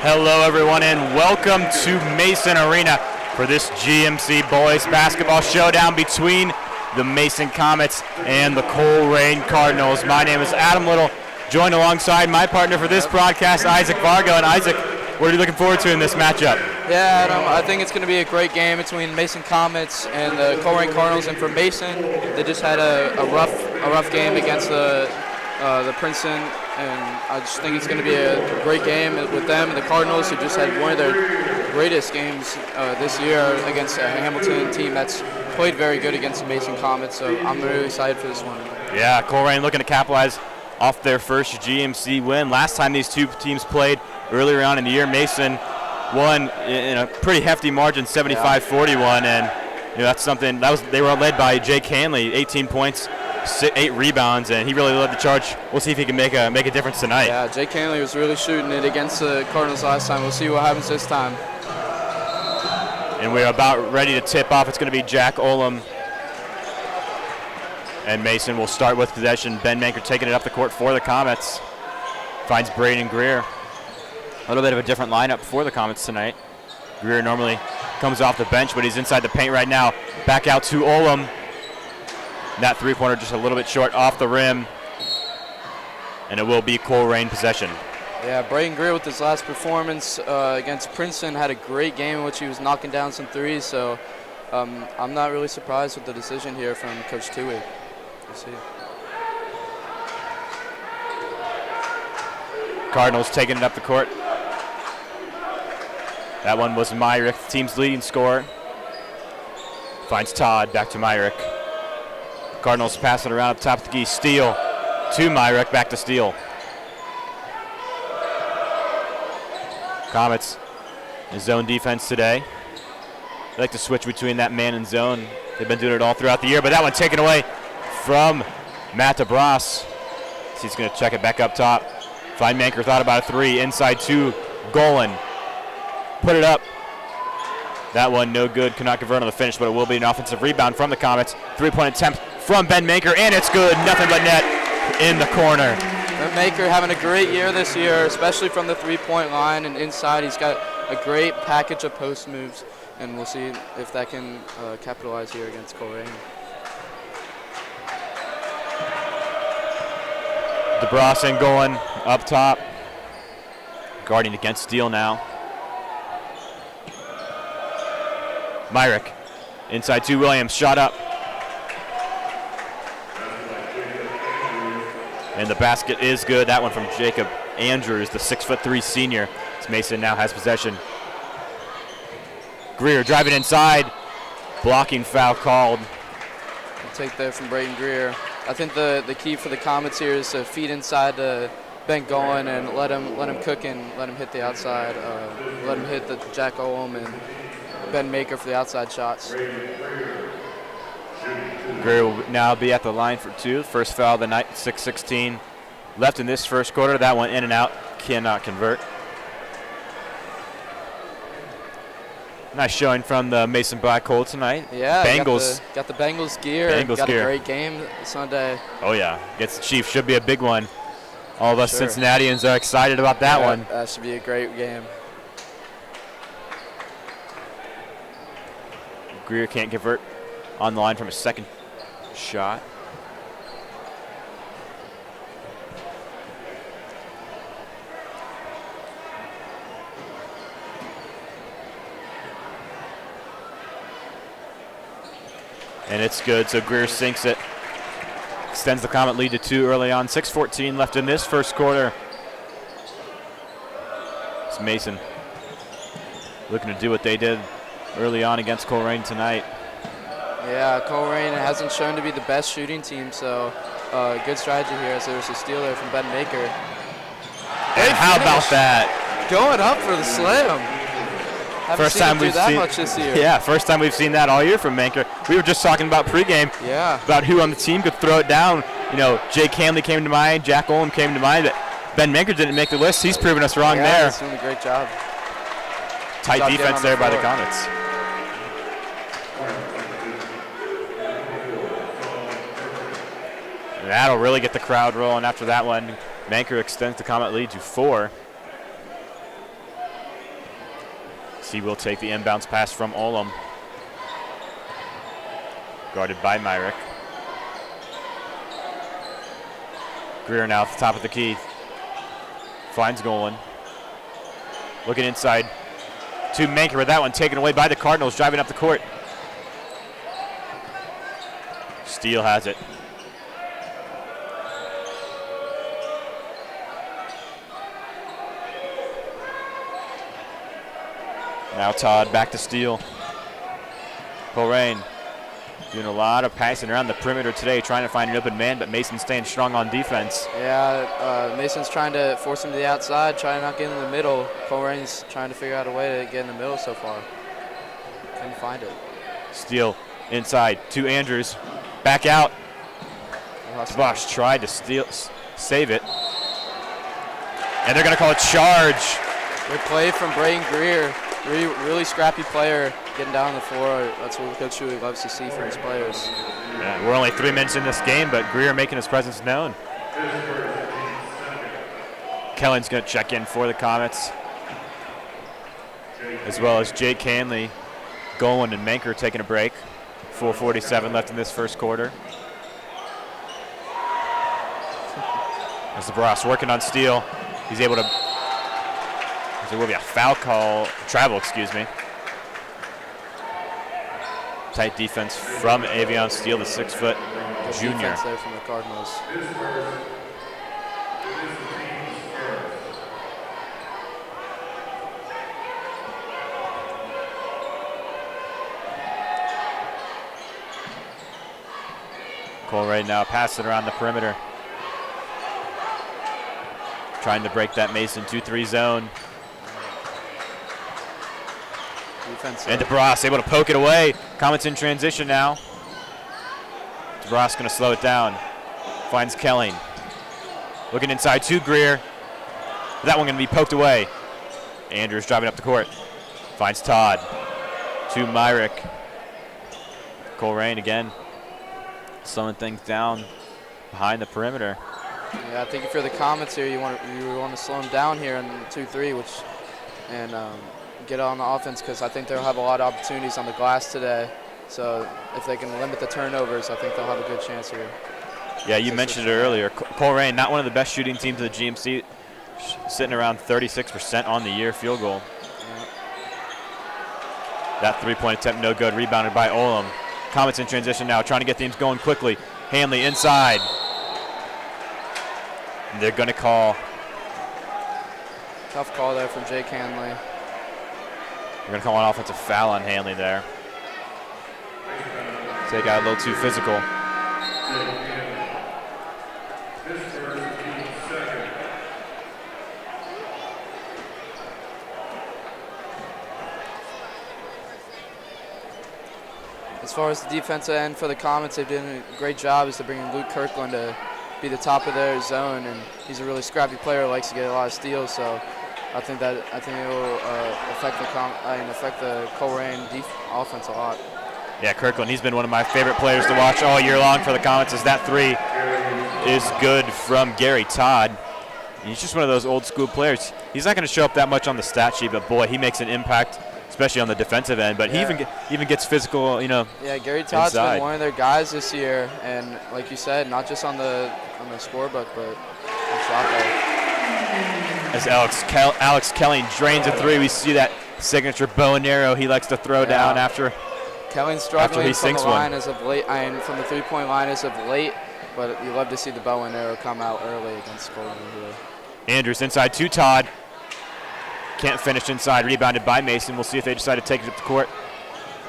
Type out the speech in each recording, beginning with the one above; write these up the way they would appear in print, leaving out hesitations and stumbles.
Hello, everyone, and welcome to Mason Arena for this GMC Boys Basketball Showdown between the Mason Comets and the Colerain Cardinals. My name is Adam Little, joined alongside my partner for this broadcast, Isaac Vargo. And Isaac, what are you looking forward to in this matchup? Yeah, Adam, I think it's going to be a great game between Mason Comets and the Colerain Cardinals. And for Mason, they just had a rough game against the Princeton, and I just think it's going to be a great game with them and the Cardinals, who just had one of their greatest games this year against a Hamilton team that's played very good against the Mason Comets. So I'm really excited for this one. Yeah, Colerain looking to capitalize off their first GMC win. Last time these two teams played earlier on in the year, Mason won in a pretty hefty margin, 75-41, and that's something they were led by Jake Hanley, 18 points. 8 rebounds, and he really led the charge. We'll see if he can make a difference tonight. Yeah, Jake Hanley was really shooting it against the Cardinals last time. We'll see what happens this time. And we're about ready to tip off. It's going to be Jack Olam and Mason will start with possession. Ben Manker taking it up the court for the Comets. Finds Braden Greer. A little bit of a different lineup for the Comets tonight. Greer normally comes off the bench, but he's inside the paint right now. Back out to Olam. That three-pointer just a little bit short off the rim, and it will be Colerain possession. Yeah, Braden Greer with his last performance against Princeton had a great game in which he was knocking down some threes, so I'm not really surprised with the decision here from Coach Tui. We'll see. Cardinals taking it up the court. That one was Myrick, the team's leading scorer. Finds Todd, back to Myrick. Cardinals pass it around up top of the key. Steele to Myrick, back to Steele. Comets in zone defense today. They like to switch between that man and zone. They've been doing it all throughout the year, but that one taken away from Matt DeBras. He's going to check it back up top. Find Manker, thought about a three. Inside to Golan. Put it up. That one no good, cannot convert on the finish, but it will be an offensive rebound from the Comets. Three-point attempt from Ben Manker, and it's good. Nothing but net in the corner. Ben Manker having a great year this year, especially from the three-point line and inside. He's got a great package of post moves, and we'll see if that can capitalize here against Colerain. DeBras and Golan up top. Guarding against Steele now. Myrick inside to Williams, shot up. And the basket is good. That one from Jacob Andrews, the 6'3" senior. As Mason now has possession. Greer driving inside. Blocking foul called. We'll take that from Braden Greer. I think the key for the Comets here is to feed inside to Ben Golan and let him cook and let him hit the outside. Let him hit the Jack Olam and Ben Manker for the outside shots. Greer will now be at the line for two. First foul of the night, 6:16 left in this first quarter. That one in and out, cannot convert. Nice showing from the Mason Black Hole tonight. Yeah, Bengals. Got the Bengals gear. Got a great game Sunday. Oh yeah, against the Chiefs, should be a big one. All of us Cincinnatians are excited about that one. That should be a great game. Greer can't convert on the line from a second shot. And it's good, so Greer sinks it. Extends the Comet lead to 2 early on. 6:14 left in this first quarter. It's Mason looking to do what they did early on against Colerain tonight. Yeah, Colerain hasn't shown to be the best shooting team, so good strategy here as there's a steal there from Ben Manker. And how about that? Going up for the slam. First time we've seen much this year. Yeah, first time we've seen that all year from Manker. We were just talking about pregame. Yeah. About who on the team could throw it down. Jake Hanley came to mind, Jack Olam came to mind, but Ben Manker didn't make the list. He's proven us wrong there. He's doing a great job. Tight defense there by the Comets. And that'll really get the crowd rolling after that one. Manker extends the Comet lead to 4. He will take the inbounds pass from Olam. Guarded by Myrick. Greer now at the top of the key. Finds Golan. Looking inside to Manker, with that one taken away by the Cardinals, driving up the court. Steele has it. Now Todd back to Steele. Colerain doing a lot of passing around the perimeter today, trying to find an open man, but Mason staying strong on defense. Yeah, Mason's trying to force him to the outside, trying to not get in the middle. Colerain's trying to figure out a way to get in the middle so far. Couldn't find it. Steele inside to Andrews. Back out. Bosch tried to save it. And they're going to call a charge. Good play from Braden Greer. Really scrappy player getting down on the floor. That's what Coach Shuey loves to see from his players. Yeah, we're only 3 minutes in this game, but Greer making his presence known. Kellen's going to check in for the Comets, as well as Jake Hanley, Golan, and Manker taking a break. 4:47 left in this first quarter. As DeBras working on Steele, he's able to. There will be a foul call, travel, excuse me. Tight defense from Avion Steele, the 6-foot junior. Defense there from the Cardinals. Colerain now passing around the perimeter. Trying to break that Mason 2-3 zone. Defense, and DeBras able to poke it away. Comets in transition now. DeBras going to slow it down. Finds Kelling. Looking inside to Greer. That one going to be poked away. Andrews driving up the court. Finds Todd. To Myrick. Colerain again. Slowing things down behind the perimeter. Yeah, I think if you're the Comets here, you want to slow them down here in 2-3, and get on the offense, because I think they'll have a lot of opportunities on the glass today. So if they can limit the turnovers, I think they'll have a good chance here. Yeah, you mentioned it earlier. Colerain, not one of the best shooting teams of the GMC, sitting around 36% on the year field goal. Yeah. That three-point attempt no good, rebounded by Olam. Comets in transition now, trying to get things going quickly. Hanley inside. And they're going to call. Tough call there from Jake Hanley. They're going to call an offensive foul on Hanley there. So they got a little too physical. As far as the defensive end for the Comets, they've done a great job is to bring in Luke Kirkland to be the top of their zone, and he's a really scrappy player, likes to get a lot of steals. So I think it will affect the Colerain offense a lot. Yeah, Kirkland, he's been one of my favorite players to watch all year long for the Comets, as that three is good from Gary Todd. He's just one of those old school players. He's not going to show up that much on the stat sheet, but boy, he makes an impact, especially on the defensive end. But yeah. he even gets physical, Yeah, Gary Todd's inside. been one of their guys this year, and like you said, not just on the scorebook, but on shot there. As Alex Kelly drains a three, we see that signature bow and arrow he likes to throw down after. Kelly's struggling he from sinks the line one. as of late, from the three-point line as of late, but you love to see the bow and arrow come out early against Colerain here. Andrews inside to Todd. Can't finish inside, rebounded by Mason. We'll see if they decide to take it up the court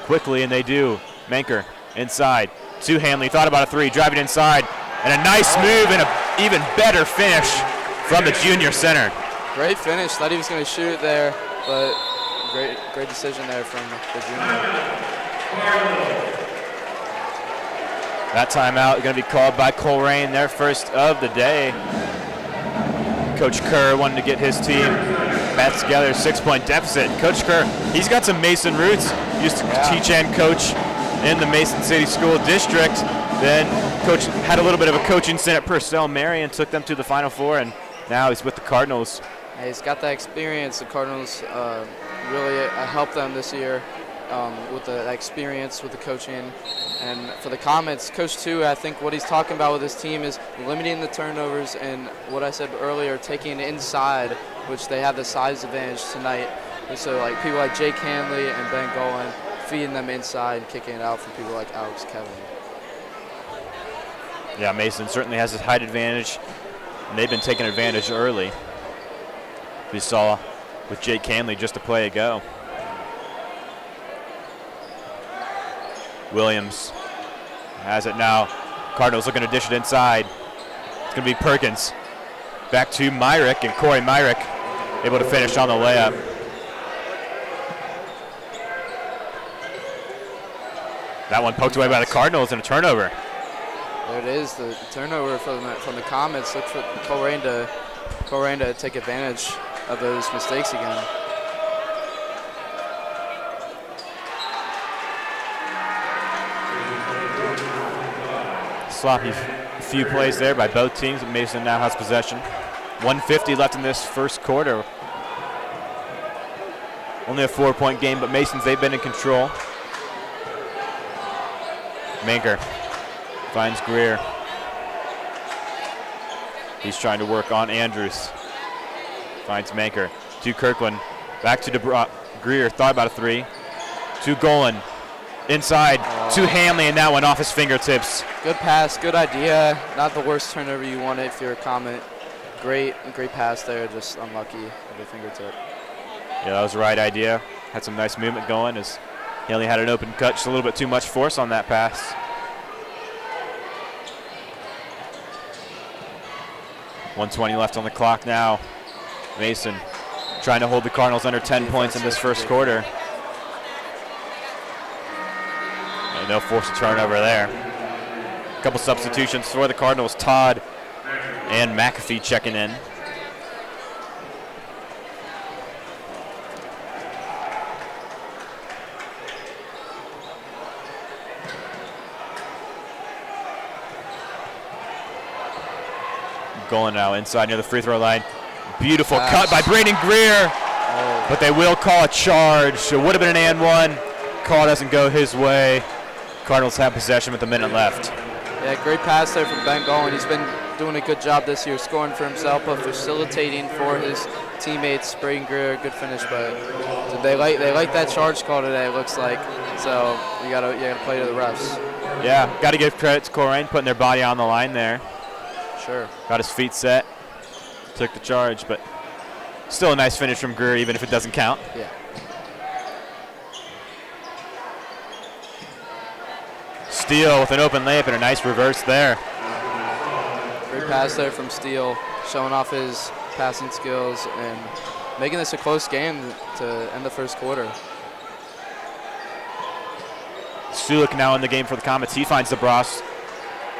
quickly, and they do. Manker inside to Hanley. Thought about a three, driving inside, and a nice move and an even better finish from the junior center. Great finish. Thought he was going to shoot it there, but great decision there from the junior. That timeout going to be called by Colerain, their first of the day. Coach Kerr wanted to get his team back together, 6-point deficit. Coach Kerr, he's got some Mason roots. He used to teach and coach in the Mason City School District. Then coach had a little bit of a coaching stint at Purcell Marion, took them to the Final Four, and now he's with the Cardinals. And he's got that experience. The Cardinals really helped them this year with the experience, with the coaching. And for the Comets, Coach 2, I think what he's talking about with his team is limiting the turnovers and what I said earlier, taking it inside, which they have the size advantage tonight. And so like people like Jake Hanley and Ben Golan, feeding them inside and kicking it out for people like Alex Kevin. Yeah, Mason certainly has his height advantage, and they've been taking advantage early. We saw with Jake Hanley just a play ago. Williams has it now. Cardinals looking to dish it inside. It's going to be Perkins. Back to Myrick, and Corey Myrick able to finish on the layup. That one poked away by the Cardinals and a turnover. There it is, the turnover from the Comets. Look for Colerain to take advantage of those mistakes again. Sloppy few plays there by both teams, but Mason now has possession. 1:50 left in this first quarter. Only a 4-point game, but Mason's, they've been in control. Manker finds Greer. He's trying to work on Andrews. Finds Manker. To Kirkland. Back to Greer. Thought about a three. To Golan. Inside. To Hanley, and that one off his fingertips. Good pass. Good idea. Not the worst turnover you want if you're a Comet. Great pass there. Just unlucky with the fingertip. Yeah, that was the right idea. Had some nice movement going as he only had an open cut. Just a little bit too much force on that pass. .120 left on the clock now. Mason trying to hold the Cardinals under 10 points in this first quarter. And they'll force a turnover there. A couple substitutions for the Cardinals. Todd and McAfee checking in. Going now inside near the free throw line. Beautiful cut by Brandon Greer, but they will call a charge. It would have been an and one. Call doesn't go his way. Cardinals have possession with a minute left. Yeah, great pass there from Ben Golan. He's been doing a good job this year, scoring for himself, but facilitating for his teammates. Brandon Greer, good finish, but they like that charge call today. It looks like, so you gotta play to the refs. Yeah, got to give credit to Colerain putting their body on the line there. Sure. Got his feet set, took the charge, but still a nice finish from Greer, even if it doesn't count. Yeah. Steele with an open layup and a nice reverse there. Great pass there from Steele, showing off his passing skills and making this a close game to end the first quarter. Sulik now in the game for the Comets. He finds DeBras.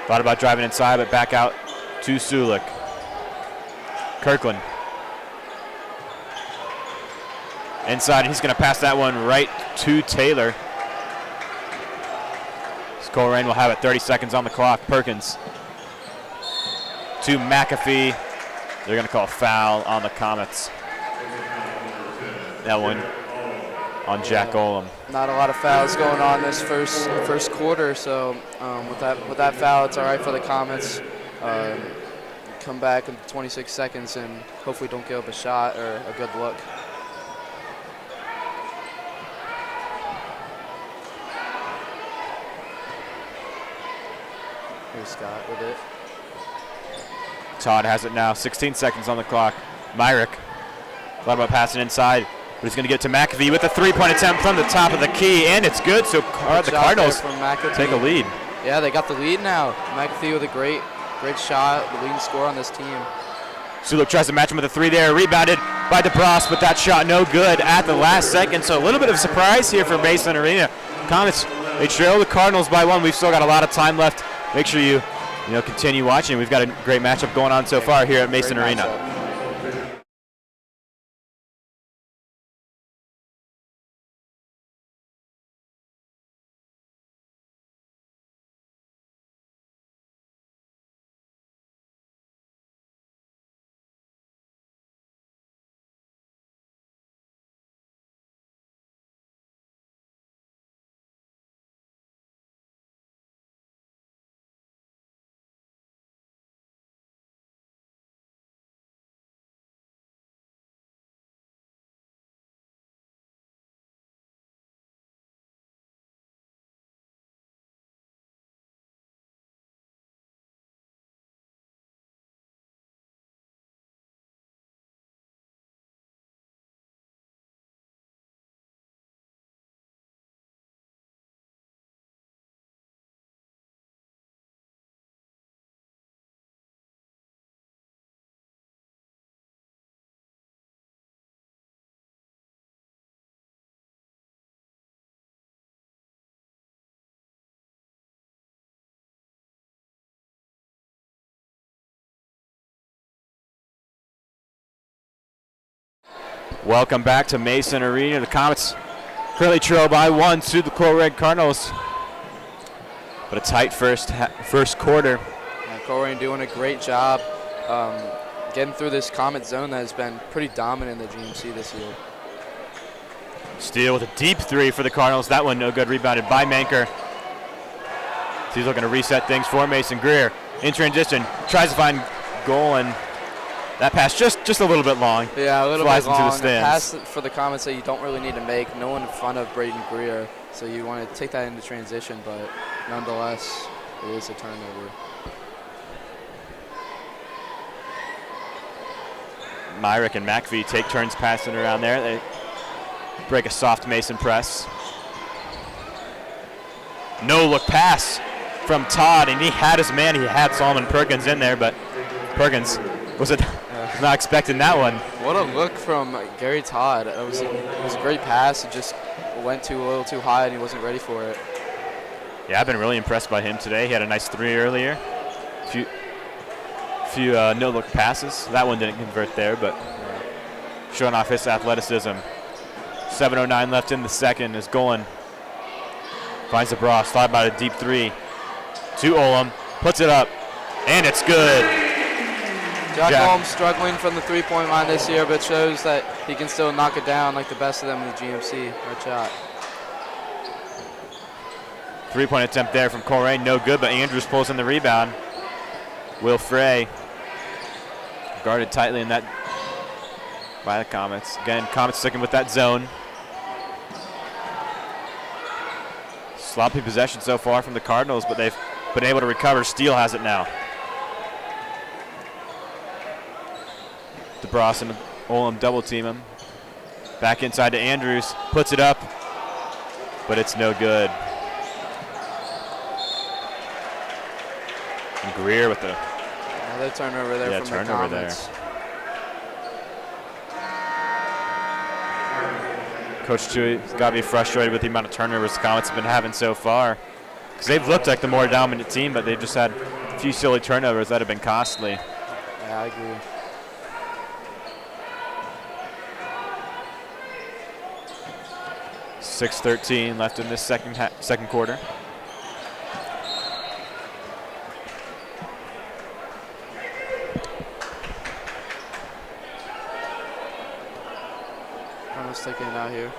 Thought about driving inside, but back out to Sulik. Kirkland. Inside, and he's going to pass that one right to Taylor. Colerain will have it, 30 seconds on the clock. Perkins to McAfee. They're going to call a foul on the Comets. That one on Jack Olam. Not a lot of fouls going on this first quarter, so with that foul, it's all right for the Comets. Come back in 26 seconds and hopefully don't give up a shot or a good look. Here's Scott with it. Todd has it now, 16 seconds on the clock. Myrick thought about passing inside, but he's going to get to McAfee with a three-point attempt from the top of the key, and it's good, so the Cardinals take a lead. Yeah, they got the lead now. McAfee with a great shot, the leading scorer on this team. Sulik tries to match him with a three there, rebounded by DeBras, but that shot no good at the last second, so a little bit of a surprise here for Mason Arena. Comets, they trail the Cardinals by one. We've still got a lot of time left. Make sure you continue watching. We've got a great matchup going on so far here at Mason Arena. Welcome back to Mason Arena. The Comets currently trail by 1 to the Colerain Cardinals. But a tight first quarter. Colerain doing a great job getting through this Comet zone that has been pretty dominant in the GMC this year. Steele with a deep three for the Cardinals. That one no good. Rebounded by Manker. He's looking to reset things for Mason. Greer in transition. Tries to find goal, and that pass just a little bit long. Yeah, a little Flies bit long. into the stands. A pass for the Comets that you don't really need to make. No one in front of Braden Greer. So you want to take that into transition, but nonetheless, it is a turnover. Myrick and McAfee take turns passing around there. They break a soft Mason press. No look pass from Todd, and he had his man. He had Solomon Perkins in there, but Perkins was not expecting that one. What a look from Gary Todd. It was a great pass. It just went a little too high, and he wasn't ready for it. Yeah, I've been really impressed by him today. He had a nice three earlier. Few no-look passes. That one didn't convert there, but showing off his athleticism. 7:09 left in the second as Golan finds the Bros, followed by a deep three to Olam, puts it up, and it's good. Jack Olam struggling from the three-point line this year, but shows that he can still knock it down like the best of them in the GMC. Good shot. Three-point attempt there from Colerain, no good, but Andrews pulls in the rebound. Will Frey guarded tightly in that by the Comets. Again, Comets sticking with that zone. Sloppy possession so far from the Cardinals, but they've been able to recover. Steele has it now. DeBras and Olam double team him. Back inside to Andrews, puts it up, but it's no good. And Greer with the another turnover there from the Comets. Coach Chewy's got to be frustrated with the amount of turnovers the Comets have been having so far, because they've looked like the more dominant team, but they've just had a few silly turnovers that have been costly. Yeah, I agree. .6:13 left in this second quarter. Taking it out here.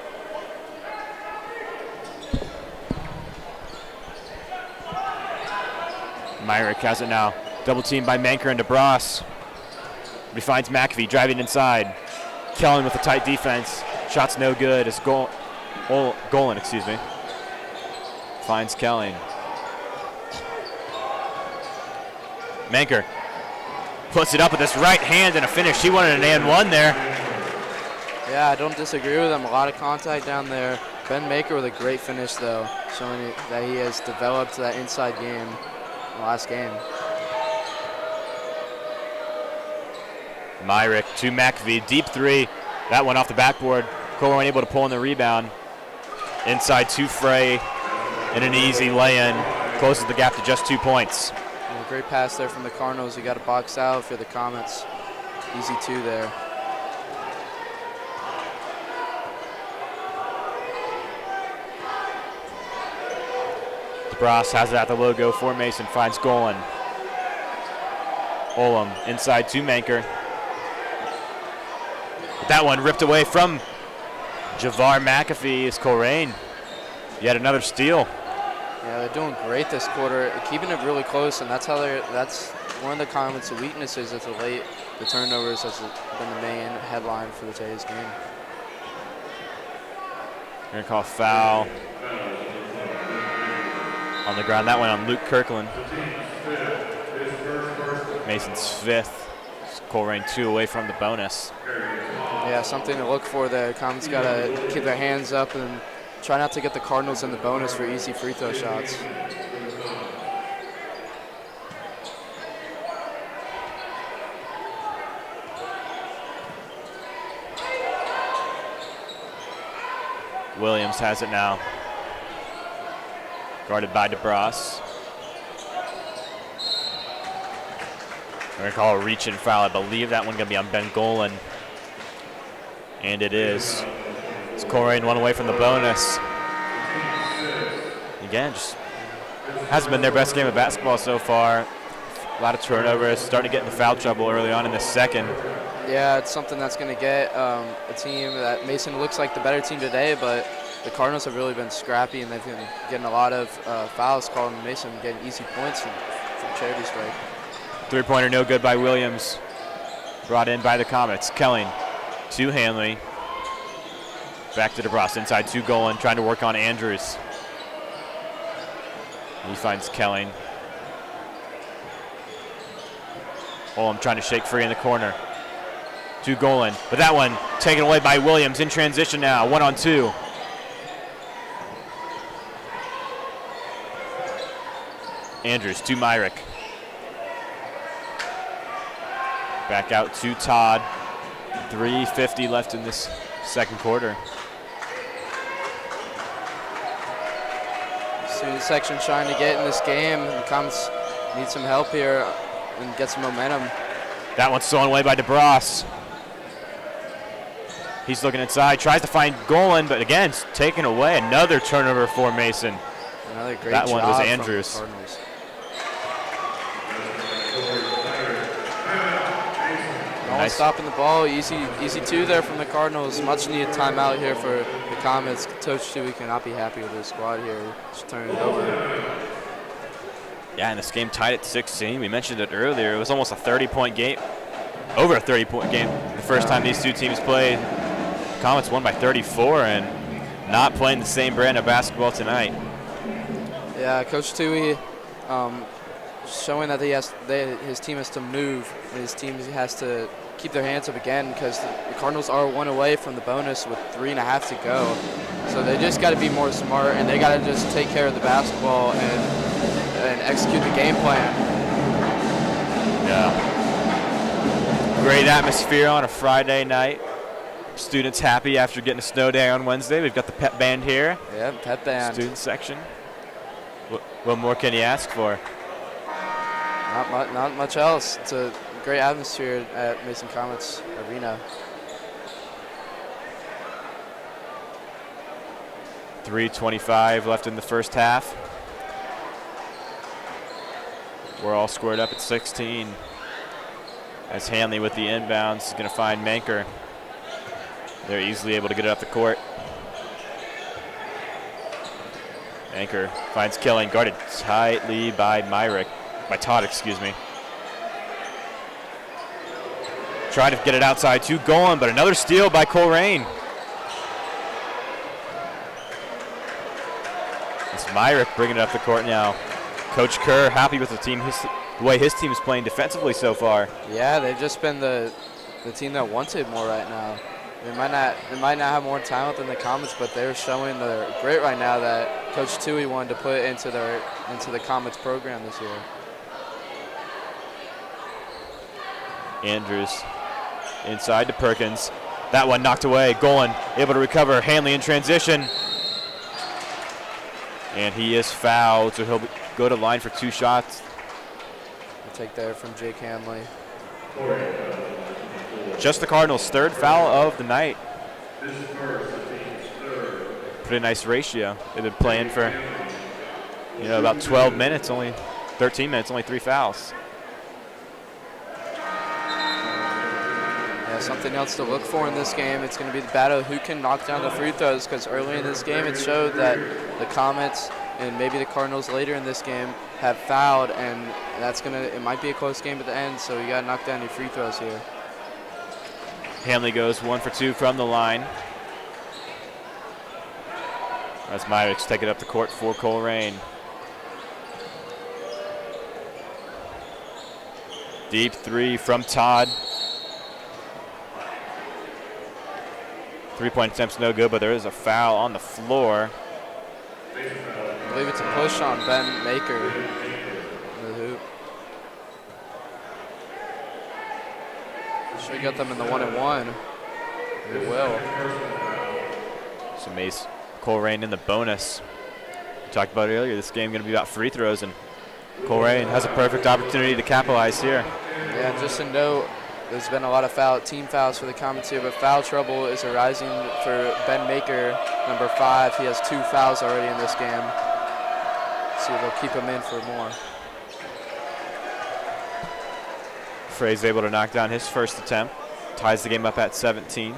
Myrick has it now. Double team by Manker and DeBras. He finds McAfee driving inside. Kellen with a tight defense. Shot's no good. It's Golan, excuse me. Finds Kelly. Manker puts it up with his right hand and a finish. He wanted an and one there. Yeah, I don't disagree with him. A lot of contact down there. Ben Maker with a great finish, though, showing that he has developed that inside game in the last game. Myrick to McAfee, deep three. That one off the backboard. Colerain able to pull in the rebound. Inside to Frey, and an easy lay-in. Closes the gap to just 2 points. And a great pass there from the Cardinals. You got to box out for the Comets. Easy two there. DeBras has it at the logo for Mason, finds Golan. Olam inside to Manker. That one ripped away from Javar McAfee is Colerain. Yet another steal. Yeah, they're doing great this quarter, keeping it really close, and that's one of the Comets' weaknesses as of late. The turnovers has been the main headline for today's game. We're gonna call foul on the ground. That one on Luke Kirkland. Mason's fifth. Colerain 2 away from the bonus. Yeah, something to look for there. Comets got to keep their hands up and try not to get the Cardinals in the bonus for easy free throw shots. Williams has it now. Guarded by DeBras. We're going to call a reach-in foul. I believe that one going to be on Ben Golan. And it is. It's Colerain one away from the bonus. Again, just hasn't been their best game of basketball so far. A lot of turnovers, starting to get into foul trouble early on in the second. Yeah, it's something that's going to get a team that Mason looks like the better team today, but the Cardinals have really been scrappy, and they've been getting a lot of fouls called, and Mason getting easy points from charity strike. Three-pointer no good by Williams. Brought in by the Comets. Kelling to Hanley. Back to DeBrus. Inside to Golan, trying to work on Andrews. He finds Kelling. Olam trying to shake free in the corner. To Golan. But that one taken away by Williams in transition now. 1-on-2. Andrews to Myrick. Back out to Todd. 3:50 left in this second quarter. Student section trying to get in this game. The Comets need some help here and get some momentum. That one's stolen away by DeBrus. He's looking inside, tries to find Golan, but again, it's taken away. Another turnover for Mason. Another great that job one was Andrews. from the Cardinals. No one stopping the ball. Easy two there from the Cardinals. Much needed timeout here for the Comets. Coach Stewie cannot be happy with his squad here. Just turning it over. Yeah, and this game tied at 16. We mentioned it earlier. It was almost a 30-point game. Over a 30-point game the first time these two teams played. Comets won by 34 and not playing the same brand of basketball tonight. Yeah, Coach Stewie showing that his team has to move. And his team has to keep their hands up again because the Cardinals are one away from the bonus with 3.5 to go. So they just got to be more smart, and they got to just take care of the basketball and execute the game plan. Yeah. Great atmosphere on a Friday night. Students happy after getting a snow day on Wednesday. We've got the pep band here. Yeah, pep band. Student section. What more can you ask for? Not much else. It's a great atmosphere at Mason Comets Arena. 3:25 left in the first half. We're all squared up at 16. As Hanley with the inbounds is going to find Manker. They're easily able to get it up the court. Manker finds Kelling, guarded tightly by Todd, excuse me. Trying to get it outside to Golan, but another steal by Colerain. It's Myrick bringing it up the court now. Coach Kerr happy with the way his team is playing defensively so far. Yeah, they've just been the team that wants it more right now. They might not have more talent than the Comets, but they're showing they're great right now that Coach Tui wanted to put into the Comets program this year. Andrews inside to Perkins. That one knocked away. Golan able to recover. Hanley in transition. And he is fouled, so he'll go to line for 2 shots. We'll take there from Jake Hanley. Just the Cardinals' 3rd foul of the night. Pretty nice ratio. They've been playing for, about 12 minutes, only 13 minutes, only 3 fouls. Yeah, something else to look for in this game. It's going to be the battle of who can knock down the free throws, because early in this game it showed that the Comets and maybe the Cardinals later in this game have fouled, and it might be a close game at the end, so you got to knock down your free throws here. Hanley goes 1 for 2 from the line. As Myrick's taking up the court for Colerain. Deep 3 from Todd. 3-point attempt's no good, but there is a foul on the floor. I believe it's a push on Ben Maker in the hoop. Should have got them in the 1-and-1. It will. So Mace Colerain in the bonus. We talked about it earlier. This game going to be about free throws, and Colerain has a perfect opportunity to capitalize here. Yeah, just a note, there's been a lot of team fouls for the Comets here, but foul trouble is arising for Ben Maker, number 5. He has 2 fouls already in this game. See if they'll keep him in for more. Frey's able to knock down his first attempt. Ties the game up at 17.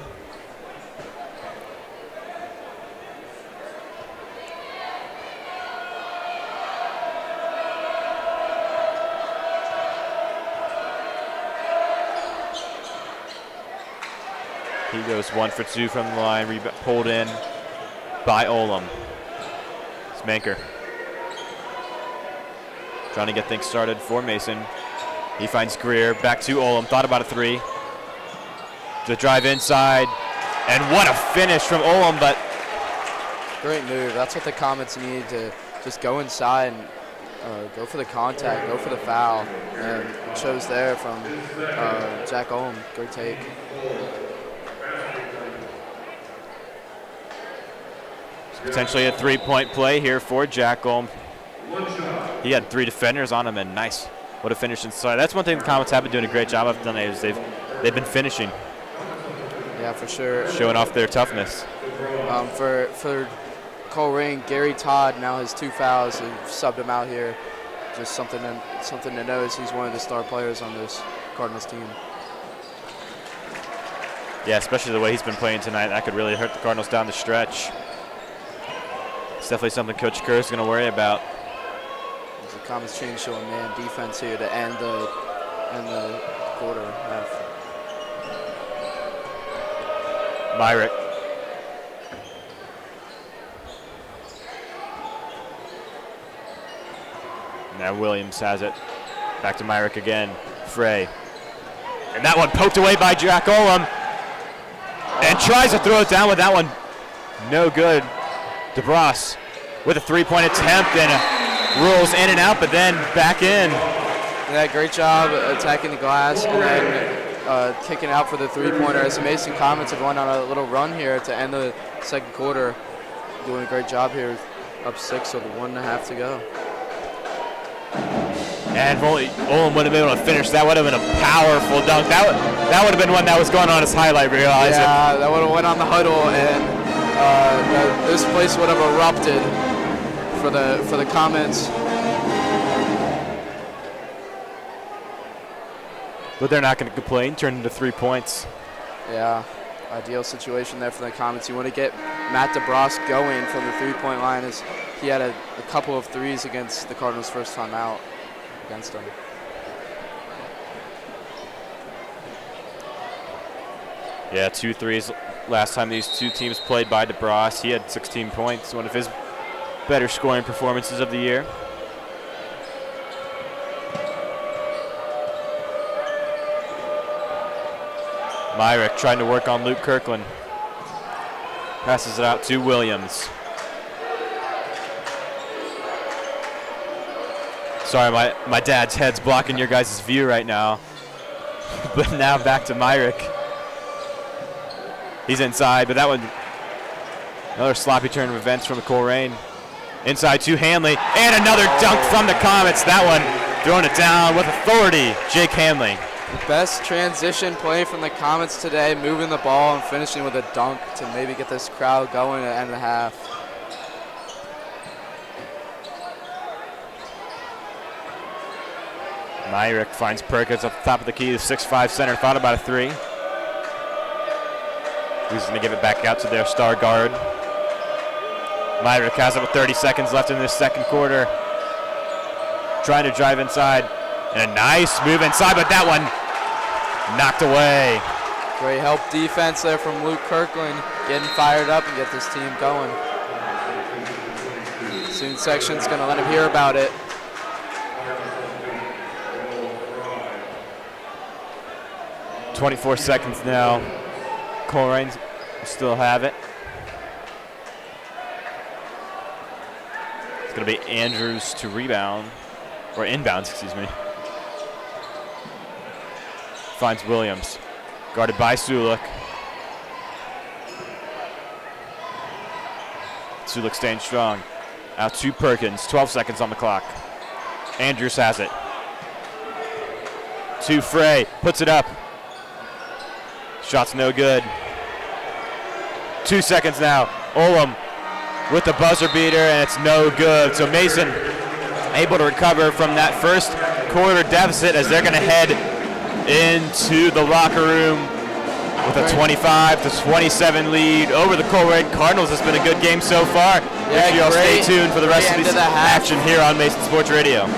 He goes 1 for 2 from the line, pulled in by Olam. It's Manker trying to get things started for Mason. He finds Greer, back to Olam, thought about a 3. The drive inside, and what a finish from Olam, but great move. That's what the Comets need, to just go inside and go for the contact, go for the foul, and it shows there from Jack Olam. Great take. Potentially a 3-point play here for Jack Olam. He had 3 defenders on him, and nice. What a finish inside. That's one thing the Comets have been doing a great job of tonight, is they've been finishing. Yeah, for sure. Showing off their toughness. For Colerain, Gary Todd now has 2 fouls. They subbed him out here. Just something to know is he's one of the star players on this Cardinals team. Yeah, especially the way he's been playing tonight. That could really hurt the Cardinals down the stretch. It's definitely something Coach Kerr is going to worry about. The Comets change to a man defense here to end the quarter half. Myrick. Now Williams has it. Back to Myrick again. Frey. And that one poked away by Jack Olam. And tries to throw it down with that one. No good. DeBras with a 3-point attempt and rolls in and out, but then back in. Yeah, great job attacking the glass and then kicking out for the 3-pointer. As the Mason Comets have gone on a little run here to end the second quarter. Doing a great job here, up 6 with 1.5 to go. And if only Olam would have been able to finish, that would have been a powerful dunk. That would have been one that was going on his highlight reel. Yeah, that would have went on the huddle, and this place would have erupted for the Comets. But they're not going to complain. Turned into 3 points. Yeah, ideal situation there for the Comets. You want to get Matt DeBras going from the 3-point line, as he had a couple of threes against the Cardinals' first time out against them. Yeah, 2 threes last time these two teams played by DeBras. He had 16 points, one of his better scoring performances of the year. Myrick trying to work on Luke Kirkland. Passes it out to Williams. Sorry, my dad's head's blocking your guys' view right now. But now back to Myrick. He's inside, but that one, another sloppy turn of events from Colerain. Inside to Hanley, and another dunk from the Comets. That one throwing it down with authority, Jake Hanley. The best transition play from the Comets today, moving the ball and finishing with a dunk to maybe get this crowd going at the end of the half. Myrick finds Perkins up the top of the key, the 6'5" center, thought about a 3. He's going to give it back out to their star guard. Myrick has it with 30 seconds left in this second quarter. Trying to drive inside. And a nice move inside, but that one knocked away. Great help defense there from Luke Kirkland, getting fired up and get this team going. Soon section's going to let him hear about it. .24 seconds now. Colerain still have it. It's going to be Andrews to rebound, or inbounds, excuse me. Finds Williams, guarded by Suluk. Suluk staying strong. Out to Perkins, 12 seconds on the clock. Andrews has it. To Frey, puts it up. Shot's no good. 2 seconds now. Olam with the buzzer beater, and it's no good. So Mason able to recover from that first quarter deficit as they're going to head into the locker room with a 25-27 lead over the Colerain Cardinals. It's been a good game so far. Make sure y'all stay tuned for the rest of this action here on Mason Sports Radio.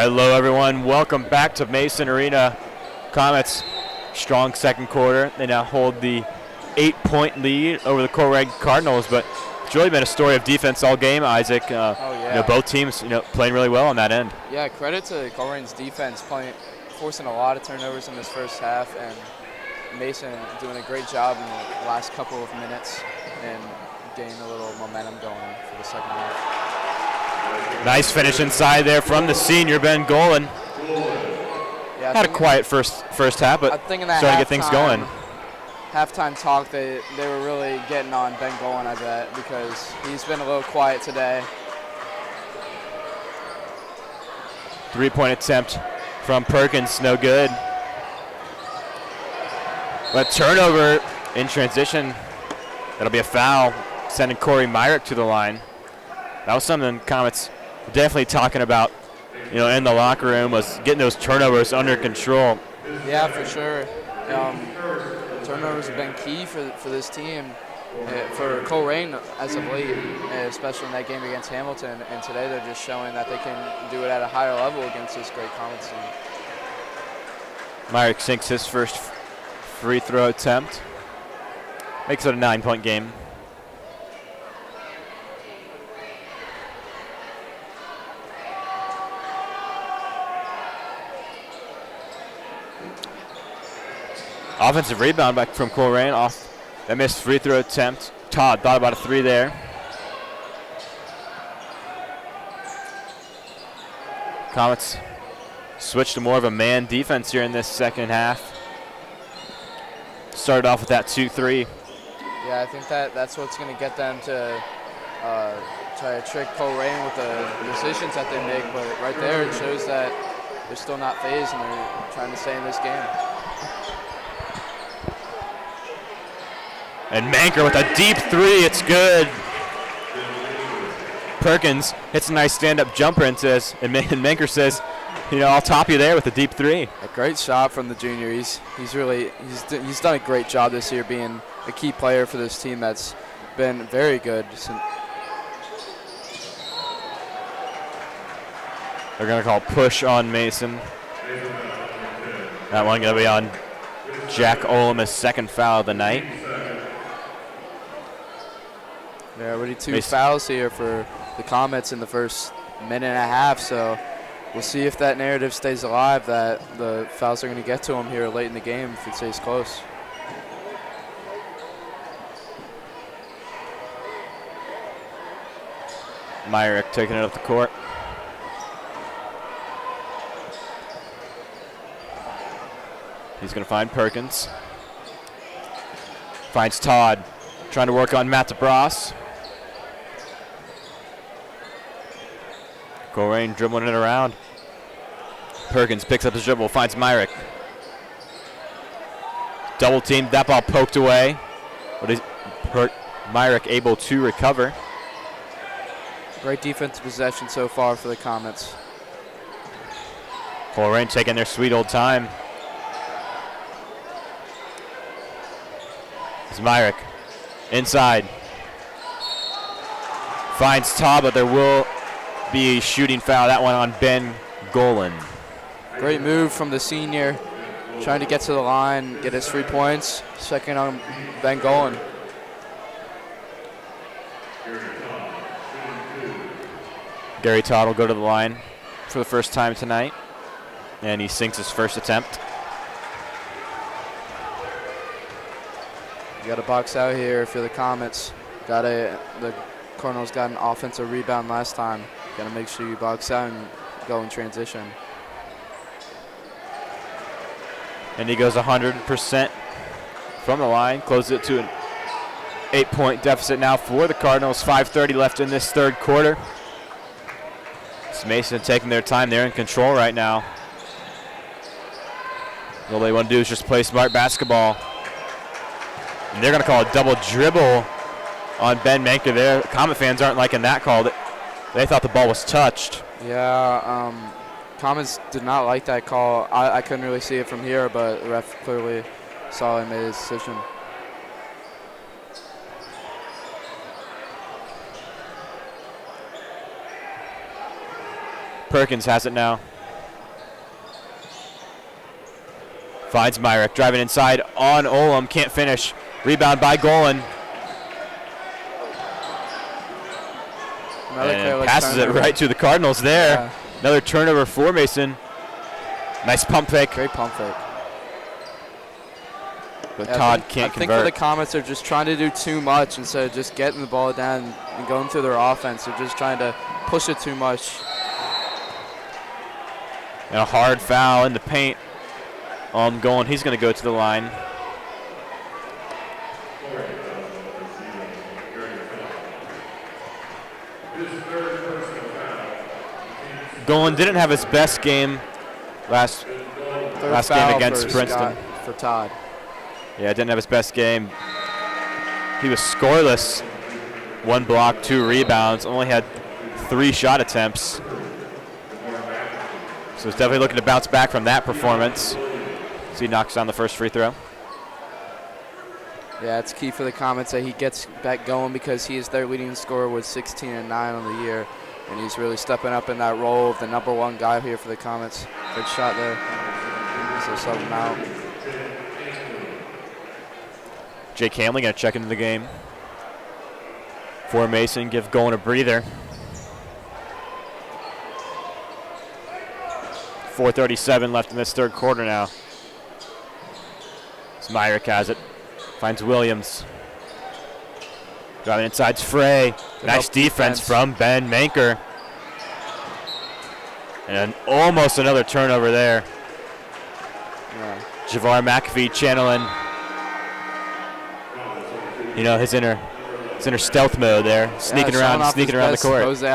Hello, everyone. Welcome back to Mason Arena. Comets, strong second quarter. They now hold the 8-point lead over the Colerain Cardinals, but it's really been a story of defense all game, Isaac. Both teams, playing really well on that end. Yeah, credit to Colerain's defense forcing a lot of turnovers in this first half, and Mason doing a great job in the last couple of minutes and getting a little momentum going for the second half. Nice finish inside there from the senior, Ben Golan. Yeah, had a quiet first half, but starting to get things going. Halftime talk, they were really getting on Ben Golan, I bet, because he's been a little quiet today. 3-point attempt from Perkins, no good. But turnover in transition, that'll be a foul, sending Corey Myrick to the line. That was something Comets were definitely talking about, in the locker room, was getting those turnovers under control. Yeah, for sure. Turnovers have been key for this team, for Colerain as of late, especially in that game against Hamilton. And today they're just showing that they can do it at a higher level against this great Comets team. Myrick sinks his first free throw attempt. Makes it a 9-point game. Offensive rebound back from Colerain off that missed free throw attempt. Todd thought about a three there. Comets switched to more of a man defense here in this second half. Started off with that 2-3. Yeah, I think that's what's going to get them to try to trick Colerain with the decisions that they make. But right there, it shows that they're still not phased and they're trying to stay in this game. And Manker with a deep three, it's good. Perkins hits a nice stand-up jumper and Manker says, I'll top you there with a deep three. A great shot from the junior. He's done a great job this year being a key player for this team that's been very good. They're going to call push on Mason. That one going to be on Jack Olam, his second foul of the night. Yeah, already two fouls here for the Comets in the first minute and a half, so we'll see if that narrative stays alive, that the fouls are going to get to him here late in the game if it stays close. Myrick taking it up the court. He's going to find Perkins. Finds Todd, trying to work on Matt DeBras. Colerain dribbling it around. Perkins picks up his dribble, finds Myrick. Double teamed, that ball poked away. But is Myrick able to recover? Great defensive possession so far for the Comets. Colerain taking their sweet old time. It's Myrick inside. Finds Todd, but there will be a shooting foul. That one on Ben Golan. Great move from the senior, trying to get to the line, get his 3 points. Second on Ben Golan. Gary Todd will go to the line for the first time tonight, and he sinks his first attempt. You got to box out here if you're the Comets. The Cardinals got an offensive rebound last time. Got to make sure you box out and go in transition. And he goes 100% from the line, closes it to an 8-point deficit now for the Cardinals. 5:30 left in this third quarter. It's Mason taking their time. They're in control right now. All they want to do is just play smart basketball. And they're going to call a double dribble on Ben Manker there. Comet fans aren't liking that call. They thought the ball was touched. Yeah, Comets did not like that call. I couldn't really see it from here, but the ref clearly saw and made his decision. Perkins has it now. Finds Myrick, driving inside on Olam, can't finish. Rebound by Golan. And passes it right to the Cardinals there. Yeah. Another turnover for Mason. Nice pump fake. Great pump fake. But Todd can't convert. I think for the Comets, they're just trying to do too much instead of just getting the ball down and going through their offense. They're just trying to push it too much. And a hard foul in the paint on Golan. He's going to go to the line. Golan didn't have his best game last game against Princeton. For Todd. Yeah, didn't have his best game. He was scoreless. 1 block, 2 rebounds, only had 3 shot attempts. So he's definitely looking to bounce back from that performance. So he knocks down the first free throw. Yeah, it's key for the Comets that he gets back going because he is their leading scorer with 16 and 9 on the year. And he's really stepping up in that role of the #1 guy here for the Comets. Good shot there. So sub him out. Jake Hamlin going to check into the game for Mason, give Golan a breather. 4:37 left in this third quarter now. Myrick has it. Finds Williams. Driving inside's Frey. Nice defense from Ben Manker. And almost another turnover there. Yeah. Javar McAfee channeling, you know, his inner stealth mode there, sneaking around the court. Jose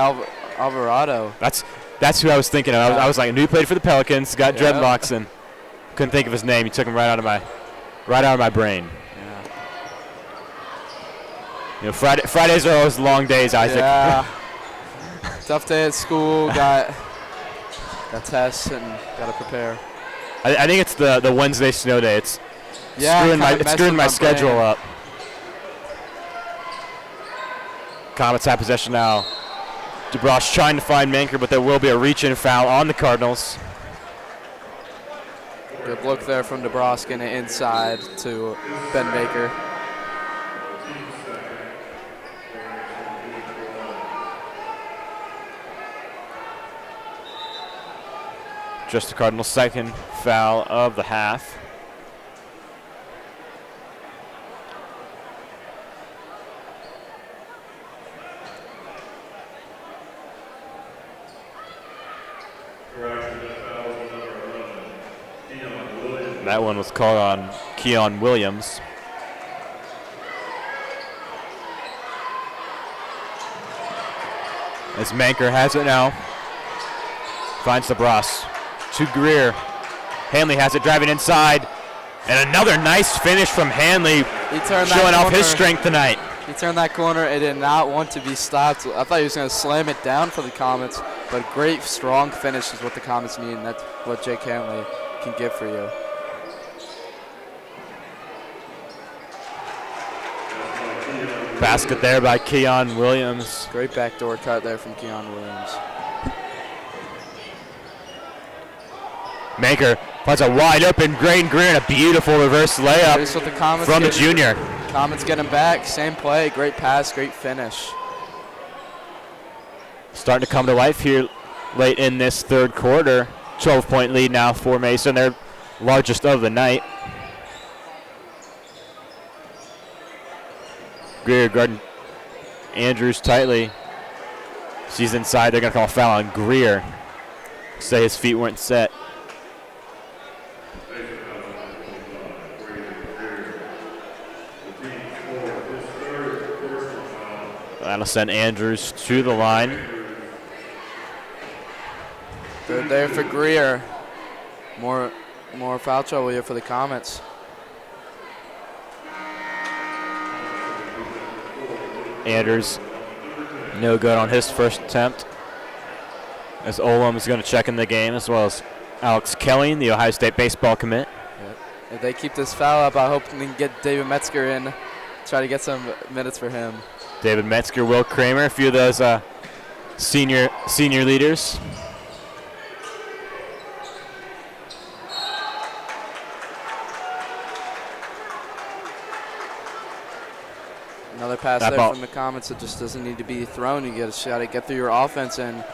Alvarado. That's who I was thinking of. I was like, I knew he played for the Pelicans, got dreadlocks, and couldn't think of his name. He took him right out of my brain. Yeah. You know, Fridays are always long days, Isaac. Yeah. Tough day at school. Got tests and got to prepare. I think it's the Wednesday snow day. It's screwing my schedule up. Comets have possession now. DeBrosh trying to find Manker, but there will be a reach-in foul on the Cardinals. Good look there from DeBrosk and inside to Ben Baker. Just the Cardinals' second foul of the half. That one was called on Keon Williams. As Manker has it now. Finds DeBross. To Greer. Hanley has it driving inside. And another nice finish from Hanley, showing off his strength tonight. He turned that corner and did not want to be stopped. I thought he was going to slam it down for the Comets, but great, strong finish is what the Comets need, and that's what Jake Hanley can give for you. Basket there by Keon Williams. Great backdoor cut there from Keon Williams. Manker finds a wide open Greer and a beautiful reverse layup from the junior. Comets get him back, same play, great pass, great finish. Starting to come to life here late in this third quarter. 12-point lead now for Mason, their largest of the night. Greer guarding Andrews tightly. She's inside, they're gonna call a foul on Greer. Say his feet weren't set. That'll send Andrews to the line. Good there for Greer. More foul trouble here for the Comets. Andrews, no good on his first attempt. As Olam is going to check in the game, as well as Alex Kelly, the Ohio State baseball commit. Yep. If they keep this foul up, I hope they can get David Metzger in, try to get some minutes for him. David Metzger, Will Kramer, a few of those senior leaders. Another pass That there ball. from the Comets that just doesn't need to be thrown. You got to get through your offense and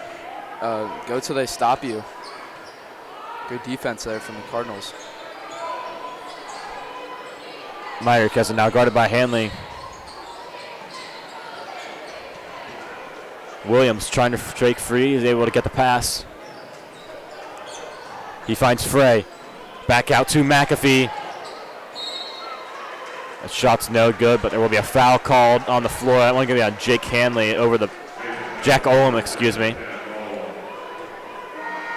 go till they stop you. Good defense there from the Cardinals. Myrick has it now guarded by Hanley. Williams trying to break free. He's able to get the pass. He finds Frey. Back out to McAfee. That shot's no good, but there will be a foul called on the floor. That one going to be on Jack Olam, excuse me.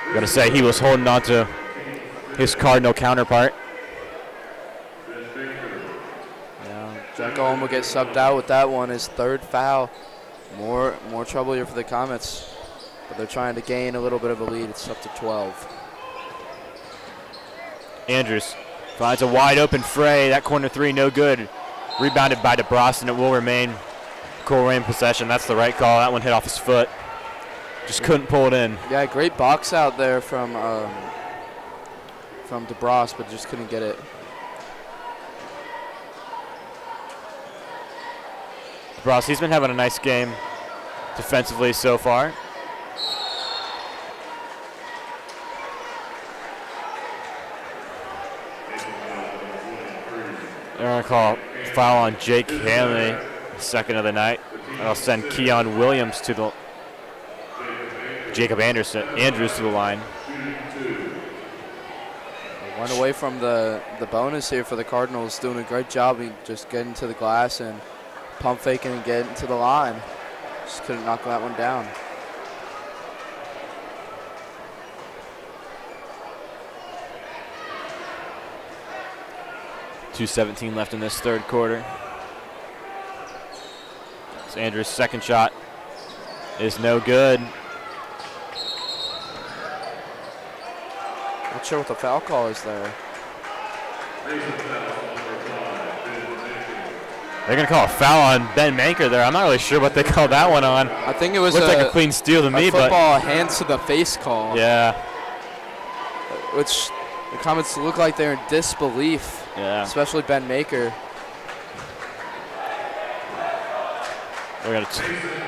I'm going to say he was holding on to his Cardinal counterpart. Yeah, Jack Olam will get subbed out with that one. His third foul. More trouble here for the Comets, but they're trying to gain a little bit of a lead. It's up to 12. Andrews finds a wide open Frey. That corner three, no good. Rebounded by DeBrus, and it will remain Colerain possession. That's the right call. That one hit off his foot. Just couldn't pull it in. Yeah, great box out there from DeBrus, but just couldn't get it. DeBrus, he's been having a nice game defensively so far. They're going to call foul on Jake Hanley, second of the night. That'll send Keon Williams to the Andrews to the line. One away from the bonus here for the Cardinals, doing a great job in just getting to the glass and pump faking and getting to the line. Just couldn't knock that one down. .217 left in this third quarter. So Andrews' second shot is no good. Not sure what the foul call is there. They're going to call a foul on Ben Manker there. I'm not really sure what they called that one on. I think it was looked like a clean steal to me, football hands to the face call. Yeah. Which the Comets look like they're in disbelief. Yeah. Especially Ben Maker. They're going to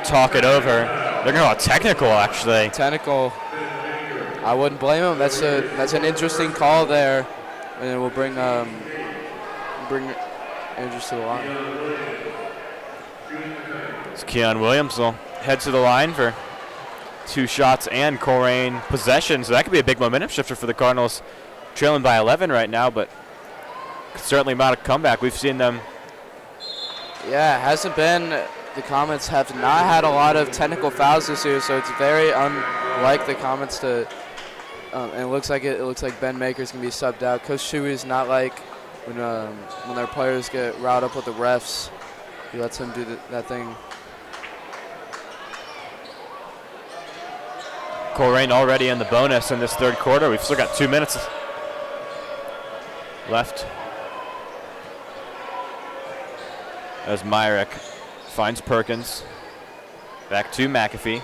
talk it over. They're going to call a technical, actually. Technical. I wouldn't blame him. That's an interesting call there, and it will bring Andrews to the line. So Keon Williams will head to the line for 2 shots and Colerain possession. So that could be a big momentum shifter for the Cardinals, trailing by 11 right now, but certainly about a comeback. We've seen them. Yeah, it hasn't been. The Comets have not had a lot of technical fouls this year, so it's very unlike the Comets to. And it looks like Ben Maker's gonna be subbed out. Coach Shuey is not like when their players get riled up with the refs. He lets them do that thing. Colerain already in the bonus in this third quarter. We've still got 2 minutes left. As Myrick finds Perkins. Back to McAfee.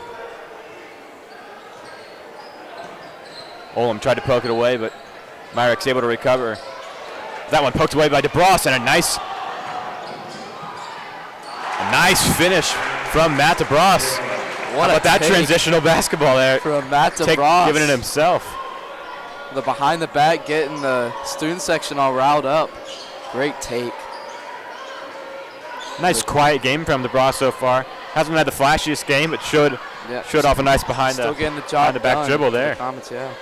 Olam tried to poke it away, but Myrick's able to recover. That one poked away by DeBrus, and a nice finish from Matt DeBrus. What about that transitional basketball there? From Matt DeBrus. Giving it himself. The behind the back, getting the student section all riled up. Great take. Nice quiet game from DeBrus so far. Hasn't had the flashiest game, but showed off a nice behind the back dribble there. Comets, yeah.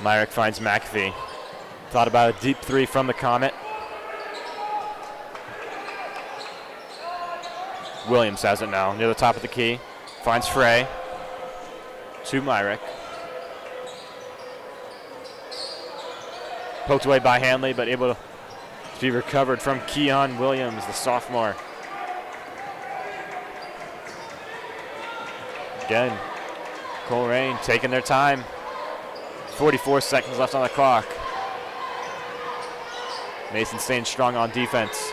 Myrick finds McAfee. Thought about a deep three from the Comet. Williams has it now, near the top of the key. Finds Frey. To Myrick. Poked away by Hanley, but able to be recovered from Keon Williams, the sophomore. Again, Colerain taking their time. 44 seconds left on the clock. Mason staying strong on defense.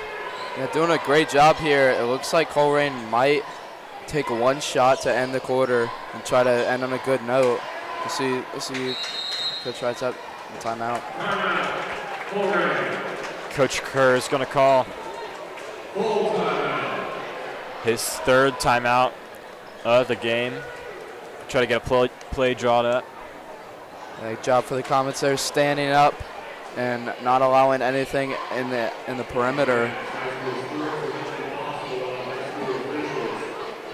Yeah, doing a great job here. It looks like Colerain might take one shot to end the quarter and try to end on a good note. We'll see Coach Wright's up timeout. Coach Kerr is going to call his third timeout of the game. Try to get a play drawn up. Good job for the Comets there, standing up and not allowing anything in the perimeter.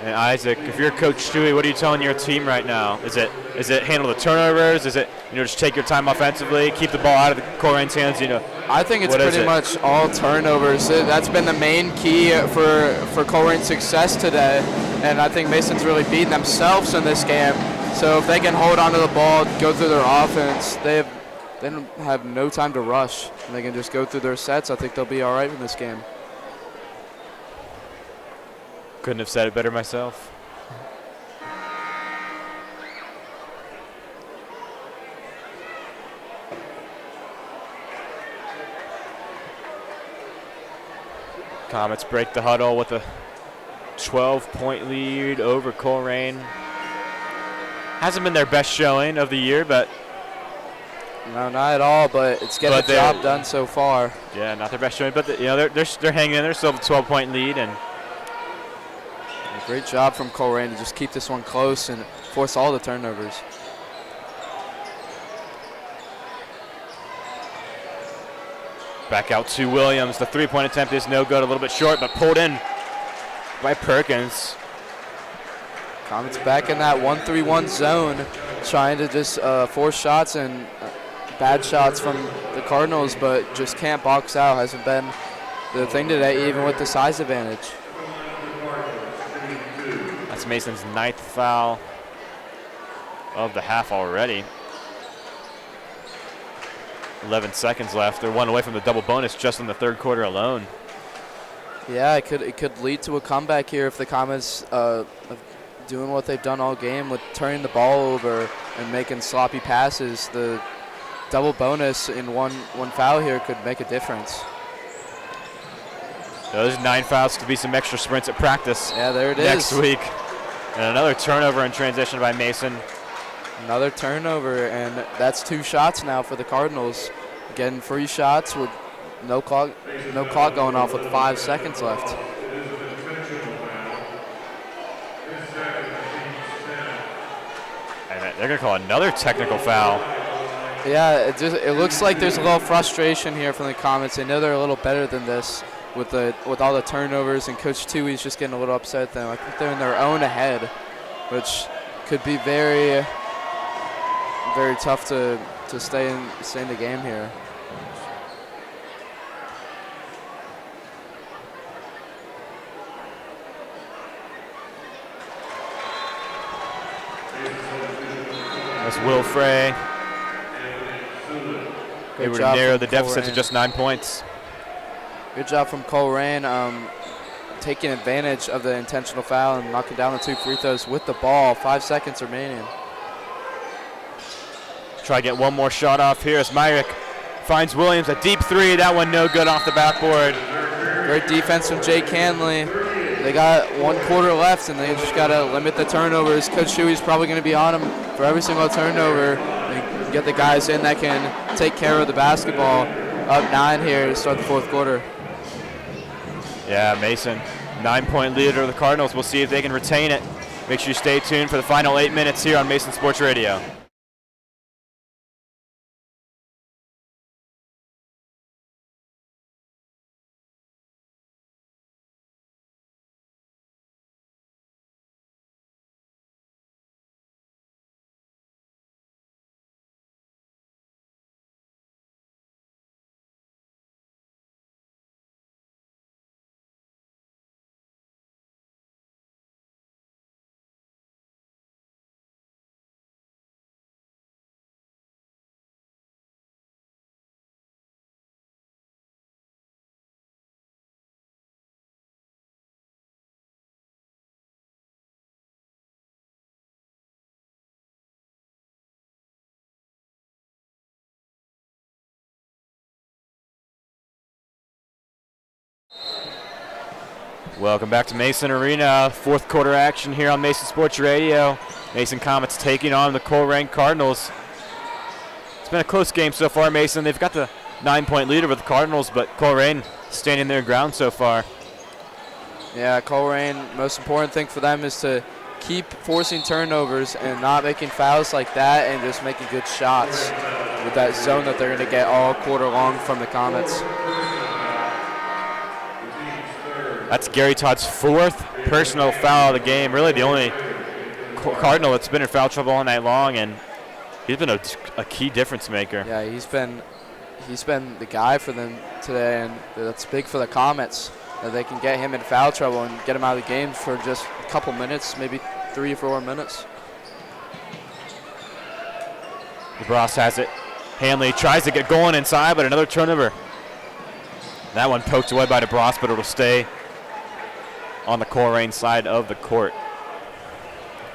And Isaac, if you're Coach Stewie, what are you telling your team right now? Is it handle the turnovers? Is it just take your time offensively, keep the ball out of the Colerain's hands? I think it's pretty much all turnovers. That's been the main key for Colerain's success today, and I think Mason's really beating themselves in this game. So if they can hold onto the ball, go through their offense, they don't have no time to rush, and they can just go through their sets. I think they'll be all right in this game. Couldn't have said it better myself. Comets break the huddle with a 12-point lead over Colerain. Hasn't been their best showing of the year, but no, not at all. But it's getting the job done so far. Yeah, not their best showing, but they're hanging in there. Still have a 12-point lead, and great job from Colerain to just keep this one close and force all the turnovers. Back out to Williams. The three-point attempt is no good, a little bit short, but pulled in by Perkins. Comets back in that 1-3-1 zone, trying to just force shots and bad shots from the Cardinals, but just can't box out. Hasn't been the thing today, even with the size advantage. That's Mason's ninth foul of the half already. 11 seconds left. They're one away from the double bonus just in the third quarter alone. Yeah, it could lead to a comeback here if the Comets doing what they've done all game with turning the ball over and making sloppy passes. The double bonus in one foul here could make a difference. Those 9 fouls could be some extra sprints at practice. Yeah, there it is. Next week. And another turnover in transition by Mason. Another turnover, and that's 2 shots now for the Cardinals. Getting free shots with no clock going off with 5 seconds left. And they're going to call another technical foul. Yeah, it looks like there's a little frustration here from the Comets. They know they're a little better than this with all the turnovers, and Coach Tui's just getting a little upset at them. I think they're in their own head, which could be very, very tough to stay in the game here. That's Will Frey. They were to narrow the deficit to just 9 points. Good job from Colerain, taking advantage of the intentional foul and knocking down the 2 free throws with the ball. 5 seconds remaining. Try to get one more shot off here as Myrick finds Williams a deep 3. That one no good off the backboard. Great defense from Jay Canley. They got 1 quarter left, and they just got to limit the turnovers. Coach Shuey's probably going to be on them for every single turnover and get the guys in that can take care of the basketball. Up 9 here to start the 4th quarter. Yeah, Mason, 9-point lead over the Cardinals. We'll see if they can retain it. Make sure you stay tuned for the final 8 minutes here on Mason Sports Radio. Welcome back to Mason Arena. Fourth quarter action here on Mason Sports Radio. Mason Comets taking on the Colerain Cardinals. It's been a close game so far, Mason. They've got the 9-point lead over the Cardinals, but Colerain standing their ground so far. Yeah, Colerain, most important thing for them is to keep forcing turnovers and not making fouls like that and just making good shots with that zone that they're going to get all quarter long from the Comets. That's Gary Todd's fourth personal foul of the game. Really the only Cardinal that's been in foul trouble all night long, and he's been a key difference maker. Yeah, he's been the guy for them today, and that's big for the Comets that they can get him in foul trouble and get him out of the game for just a couple minutes, maybe 3 or 4 minutes. DeBras has it. Hanley tries to get going inside, but another turnover. That one poked away by DeBras, but it'll stay on the Colerain side of the court.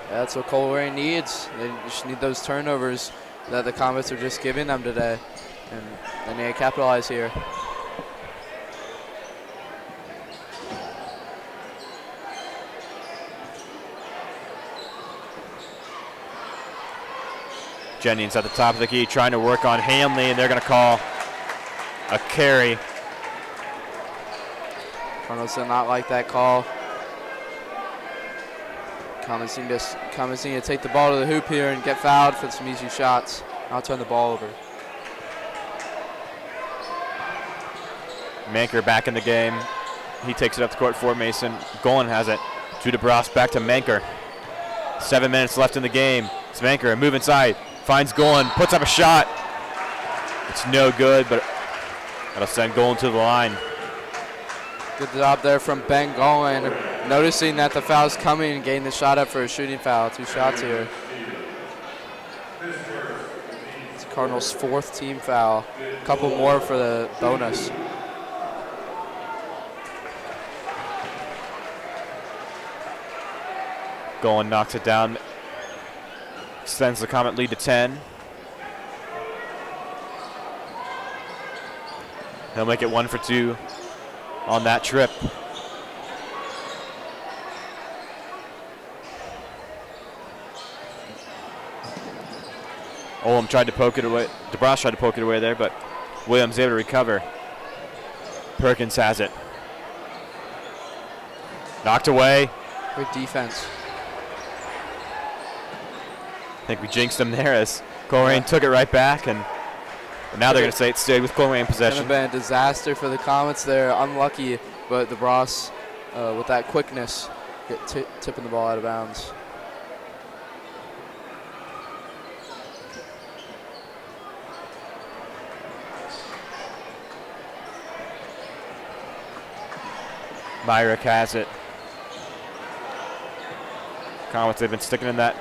Yeah, that's what Colerain needs. They just need those turnovers that the Comets are just giving them today, and they need to capitalize here. Jennings at the top of the key trying to work on Hanley, and they're going to call a carry. Cardinals did not like that call. Comets need to take the ball to the hoop here and get fouled for some easy shots. I'll turn the ball over. Manker back in the game. He takes it up the court for Mason. Golan has it to DeBras, back to Manker. 7 minutes left in the game. It's Manker, a move inside. Finds Golan, puts up a shot. It's no good, but that'll send Golan to the line. Good job there from Ben Golan, noticing that the foul's coming and getting the shot up for a shooting foul. 2 shots here. It's Cardinals' 4th team foul. A couple more for the bonus. Golan knocks it down. Extends the Comet lead to 10. He'll make it 1 for 2 on that trip. Olam tried to poke it away. DeBras tried to poke it away there, but Williams able to recover. Perkins has it. Knocked away. Good defense. I think we jinxed him there as Colerain took it right back, and now they're going to say it stayed with Colerain possession. Could have been a disaster for the Comets there. Unlucky, but DeBras with that quickness, tipping the ball out of bounds. Myrick has it. Comets, they've been sticking in that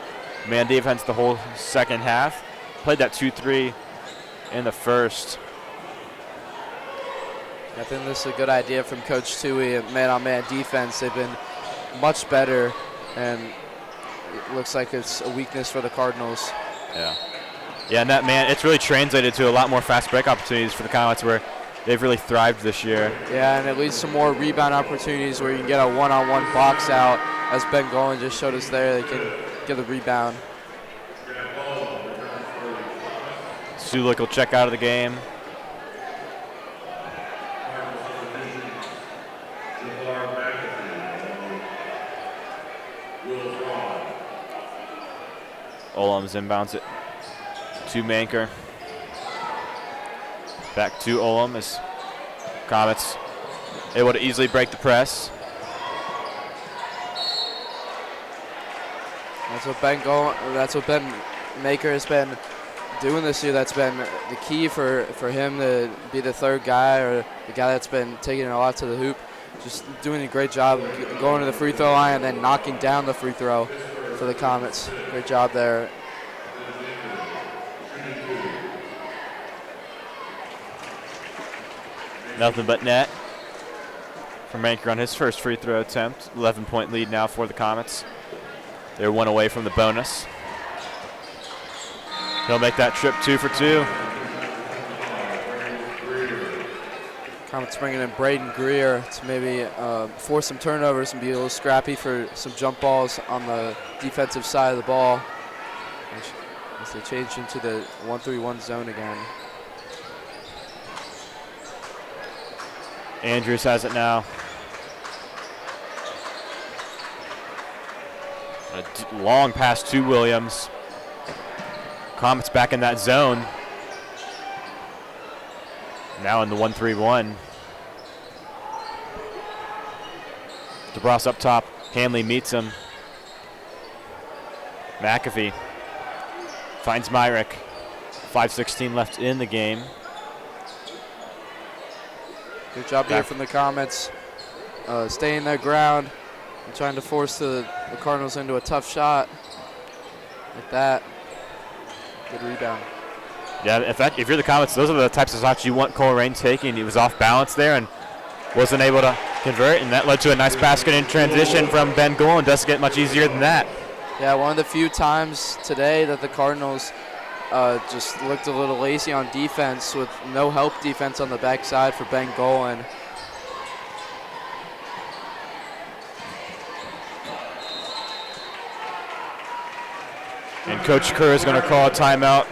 man defense the whole second half. Played that 2-3 in the first. I think this is a good idea from Coach Tui. Man-on-man defense, they've been much better, and it looks like it's a weakness for the Cardinals. Yeah, and that man, it's really translated to a lot more fast break opportunities for the Comets, where they've really thrived this year. Yeah, and it leads to more rebound opportunities where you can get a one-on-one box out, as Ben Golan just showed us there. They can get the rebound. Sulik will check out of the game. Olam's inbounds it to Manker. Back to Olam as Comets able to easily break the press. That's what Ben Manker has been doing this year. That's been the key for him to be the third guy, or the guy that's been taking it a lot to the hoop. Just doing a great job going to the free throw line and then knocking down the free throw for the Comets. Great job there. Nothing but net for Manker on his first free throw attempt. 11-point lead now for the Comets. They're 1 away from the bonus. He'll make that trip 2 for 2. Comets bringing in Braden Greer to maybe force some turnovers and be a little scrappy for some jump balls on the defensive side of the ball as they change into the 1-3-1 zone again. Andrews has it now. A long pass to Williams. Comets back in that zone. Now in the 1-3-1. DeBras up top. Hanley meets him. McAfee finds Myrick. 5:16 left in the game. Good job here from the Comets, staying their ground and trying to force the Cardinals into a tough shot. Like that, good rebound. Yeah, if you're the Comets, those are the types of shots you want Colerain taking. He was off balance there and wasn't able to convert, and that led to a nice basket in transition from Ben Golan. Doesn't get much easier than that. Yeah, one of the few times today that the Cardinals just looked a little lazy on defense with no help defense on the backside for Ben Golan. And Coach Kerr is going to call a timeout.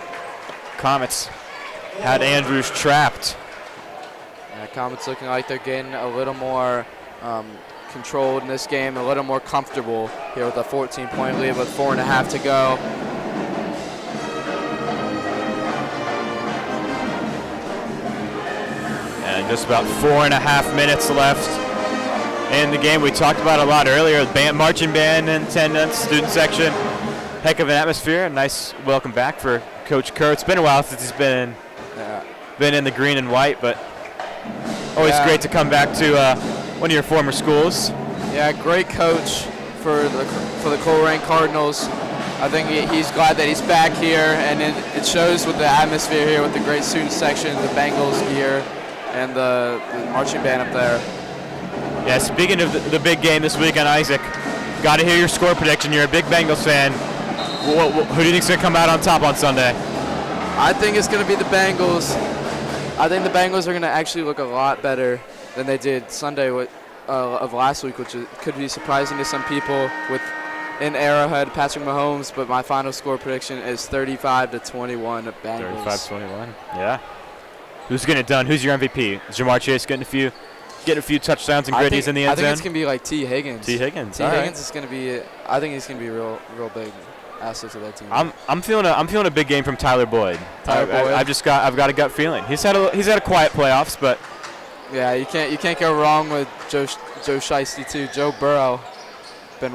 Comets had Andrews trapped. Yeah, Comets looking like they're getting a little more controlled in this game, a little more comfortable here with a 14-point lead with 4.5 to go. And just about 4.5 minutes left in the game. We talked about it a lot earlier. Marching band in attendance, student section. Heck of an atmosphere. Nice welcome back for Coach Kerr. It's been a while since he's been in the green and white, but always great to come back to one of your former schools. Yeah, great coach for the Colerain Cardinals. I think he's glad that he's back here, and it shows with the atmosphere here with the great student section, the Bengals gear, and the marching band up there. Yeah, speaking of the big game this weekend, Isaac, got to hear your score prediction. You're a big Bengals fan. Who do you think's going to come out on top on Sunday? I think it's going to be the Bengals. I think the Bengals are going to actually look a lot better than they did Sunday of last week, which could be surprising to some people in Arrowhead, Patrick Mahomes, but my final score prediction is 35-21 Bengals. 35-21, yeah. Who's getting it done? Who's your MVP? Is Jamar Chase getting a few touchdowns and gritties in the end zone? I think it's going to be like T. Higgins. T. Higgins. Is going to be. I think he's going to be real big asset to that team. I'm feeling a big game from Tyler Boyd. I've got a gut feeling. He's had a quiet playoffs, but yeah, you can't go wrong with Joe Shiesty too. Joe Burrow been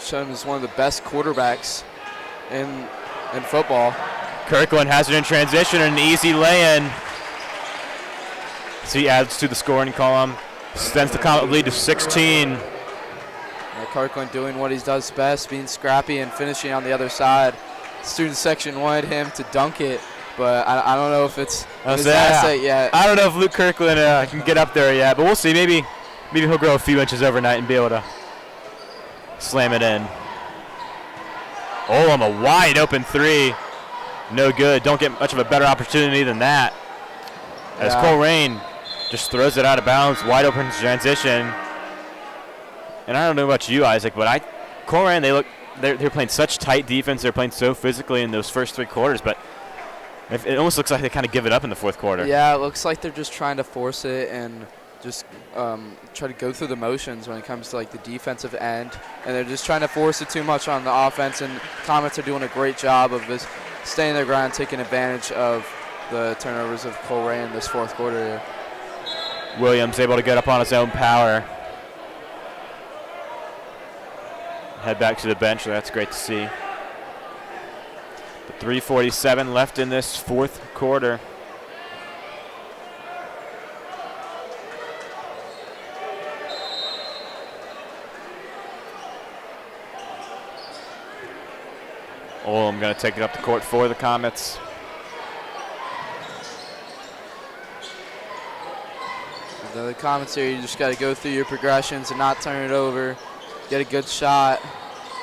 shown as one of the best quarterbacks in football. Kirkland has it in transition and an easy lay-in. So he adds to the scoring column. Extends the Comet lead to 16. Kirkland doing what he does best, being scrappy and finishing on the other side. Student section wanted him to dunk it, but I don't know if it's his asset yet. I don't know if Luke Kirkland can get up there yet, but we'll see. Maybe he'll grow a few inches overnight and be able to slam it in. Olam, a wide open three. No good. Don't get much of a better opportunity than that. As Colerain just throws it out of bounds, wide open transition. And I don't know about you, Isaac, but Colerain, they're playing such tight defense. They're playing so physically in those first 3 quarters, but it almost looks like they kind of give it up in the 4th quarter. Yeah, it looks like they're just trying to force it and just try to go through the motions when it comes to like the defensive end, and they're just trying to force it too much on the offense. And Comets are doing a great job of just staying their ground, taking advantage of the turnovers of Colerain in this 4th quarter here. Williams able to get up on his own power. Head back to the bench, so that's great to see. But 3:47 left in this 4th quarter. I'm going to take it up the court for the Comets. The Comets here, you just got to go through your progressions and not turn it over. Get a good shot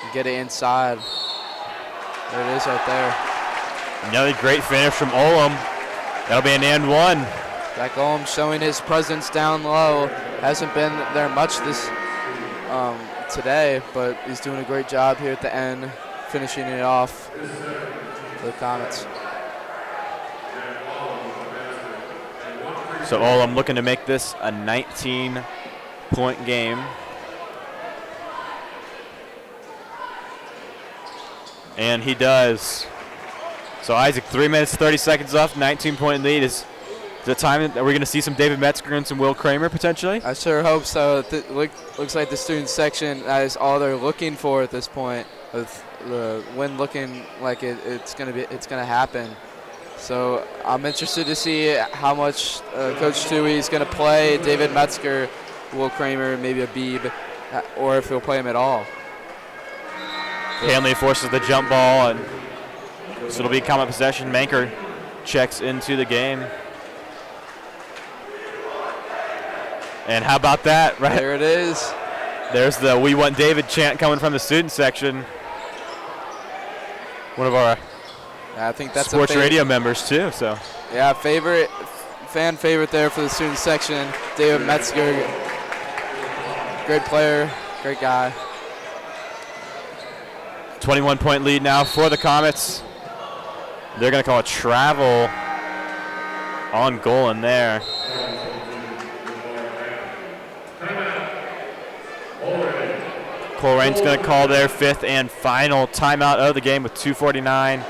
and get it inside. There it is right there. Another great finish from Olam. That'll be an and one. Zach Olm showing his presence down low. Hasn't been there much this today, but he's doing a great job here at the end, finishing it off for the Comets. So Olm looking to make this a 19-point game. And he does. So Isaac, 3 minutes, 30 seconds left, 19-point lead. Is the time that we're going to see some David Metzger and some Will Kramer potentially? I sure hope so. Looks like the student section is all they're looking for at this point, with the win looking like it's going to happen. So I'm interested to see how much Coach Toohey is going to play David Metzger, Will Kramer, maybe a Beeb, or if he'll play him at all. Hanley forces the jump ball, and so it'll be Comet possession. Manker checks into the game. And how about that, right? There it is. There's the "We Want David" chant coming from the student section. One of our I think that's sports radio members too. So yeah, fan favorite there for the student section. David Metzger, great player, great guy. 21-point lead now for the Comets. They're going to call a travel on goal in there. Colerain's going to call their 5th and final timeout of the game with 2:49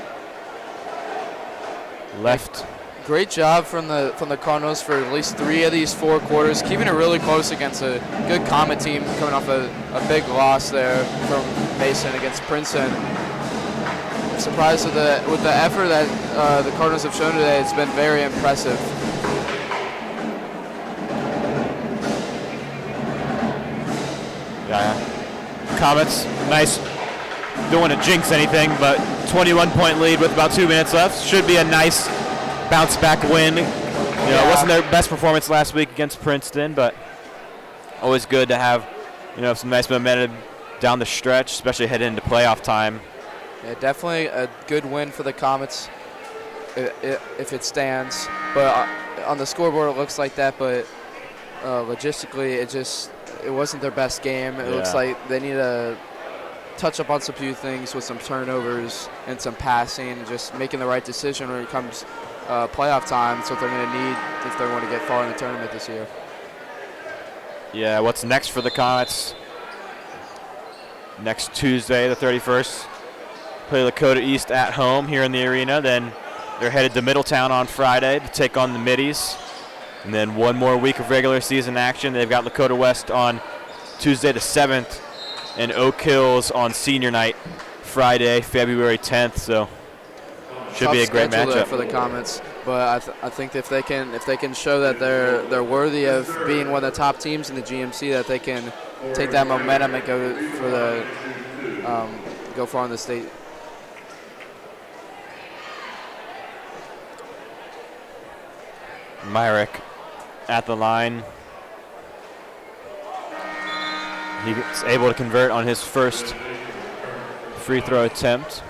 left. Great job from the Cardinals for at least 3 of these 4 quarters, keeping it really close against a good Comet team coming off a big loss there from Mason against Princeton. I'm surprised with the effort that the Cardinals have shown today. It's been very impressive. Yeah, Comets, nice. Don't want to jinx anything, but 21-point lead with about 2 minutes left. Should be a nice bounce back win. It wasn't their best performance last week against Princeton, but always good to have some nice momentum down the stretch, especially heading into playoff time. Yeah, definitely a good win for the Comets if it stands. But on the scoreboard it looks like that, but logistically it wasn't their best game. It looks like they need to touch up on some few things with some turnovers and some passing, and just making the right decision when it comes playoff time. That's what they're going to need if they want to get far in the tournament this year. Yeah, what's next for the Comets? Next Tuesday, the 31st, play Lakota East at home here in the arena. Then they're headed to Middletown on Friday to take on the Middies. And then one more week of regular season action. They've got Lakota West on Tuesday the 7th and Oak Hills on senior night Friday, February 10th. So should be a great matchup for the Comets. But I think if they can show that they're worthy of being one of the top teams in the GMC, that they can take that momentum and go far in the state. Myrick at the line. He's able to convert on his first free throw attempt.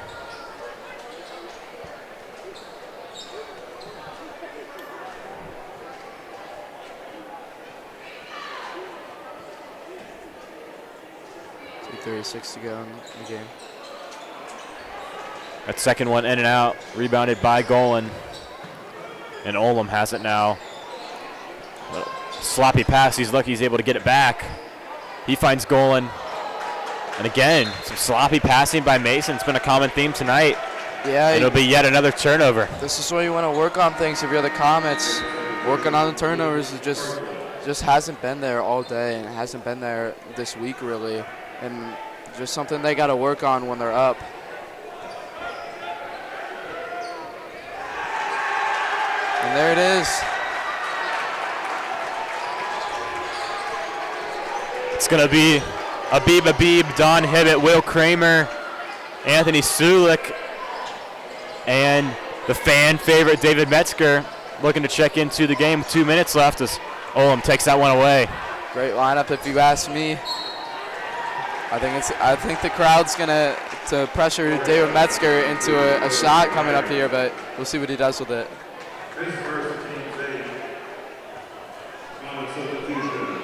.36 to go in the game. That second one in and out, rebounded by Golan. And Olem has it now. Sloppy pass, he's lucky he's able to get it back. He finds Golan. And again, some sloppy passing by Mason. It's been a common theme tonight. Yeah. It'll be yet another turnover. This is where you want to work on things if you're the Comets. Working on the turnovers, it just hasn't been there all day, and it hasn't been there this week really. And just something they got to work on when they're up. And there it is. It's going to be Abib, Don Hibbett, Will Kramer, Anthony Sulik, and the fan favorite David Metzger looking to check into the game with 2 minutes left as Olem takes that one away. Great lineup if you ask me. I think the crowd's gonna pressure David Metzger into a shot coming up here, but we'll see what he does with it.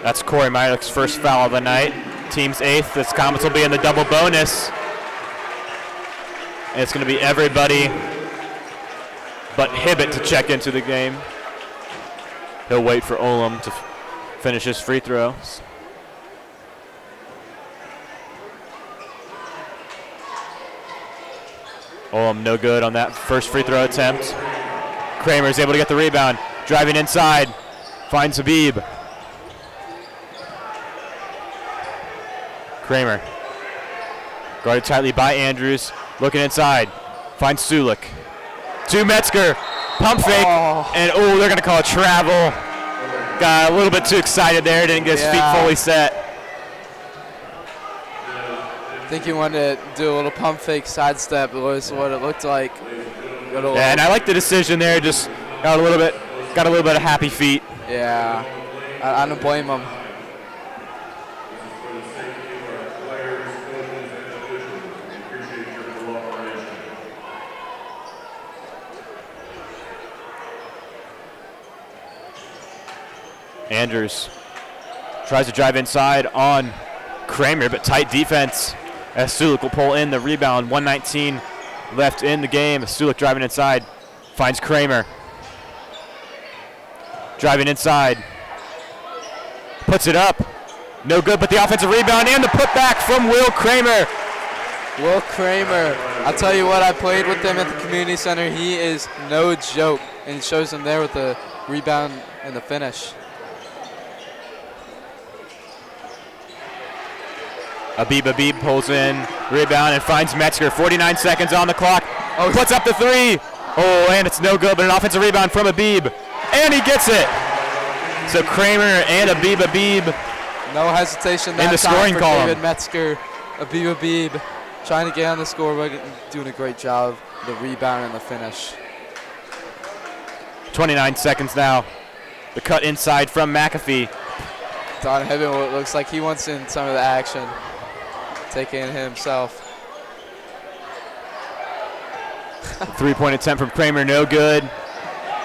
That's Corey Myrick's first foul of the night. Team's 8th. This Comets will be in the double bonus. And it's going to be everybody but Hibbett to check into the game. He'll wait for Olam to finish his free throws. Olam no good on that first free throw attempt. Kramer's able to get the rebound. Driving inside. Finds Habib. Kramer. Guarded tightly by Andrews. Looking inside. Finds Sulik. To Metzger. Pump fake. And they're going to call it travel. Got a little bit too excited there. Didn't get his feet fully set. I think he wanted to do a little pump fake sidestep. It was what it looked like. Yeah, and I like the decision there. Just got a little bit of happy feet. Yeah, I don't blame him. Andrews tries to drive inside on Kramer, but tight defense as Sulik will pull in the rebound. 1:19 left in the game. Sulik driving inside, finds Kramer. Driving inside, puts it up. No good, but the offensive rebound and the putback from Will Kramer. Will Kramer, I'll tell you what, I played with him at the community center. He is no joke, and he shows him there with the rebound and the finish. Habib pulls in, rebound, and finds Metzger. 49 seconds on the clock. Puts up the three. And it's no good, but an offensive rebound from Habib. And he gets it. So Kramer and Habib. No hesitation that in the time scoring for column. David Metzger. Habib trying to get on the scoreboard, doing a great job. The rebound and the finish. 29 seconds now. The cut inside from McAfee. Don Hibbett looks like he wants in some of the action. Taking it himself. Three-point attempt from Kramer, no good.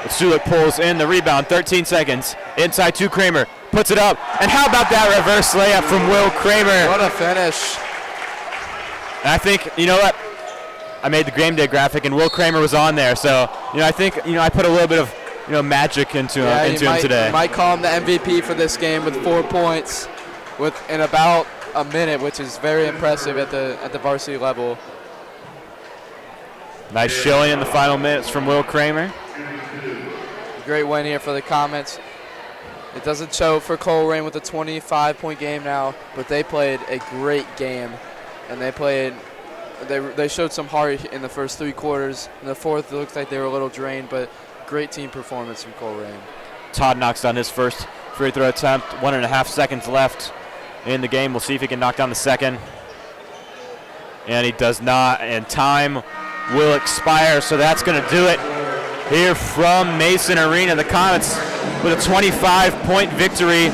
Sulik pulls in the rebound, 13 seconds. Inside to Kramer, puts it up. And how about that reverse layup from Will Kramer? What a finish. And I think, you know what? I made the game day graphic, and Will Kramer was on there. So, I think, I put a little bit of, magic into him today. You might call him the MVP for this game with 4 points in about a minute, which is very impressive at the varsity level. Nice showing in the final minutes from Will Kramer. Great win here for the Comets. It doesn't show for Colerain with a 25-point game now, but they played a great game, and they showed some heart in the first 3 quarters. In the fourth, it looks like they were a little drained, but great team performance from Colerain. Todd knocks down his first free throw attempt. 1.5 seconds left in the game. We'll see if he can knock down the second. And he does not, and time will expire, so that's going to do it here from Mason Arena. The Comets with a 25-point victory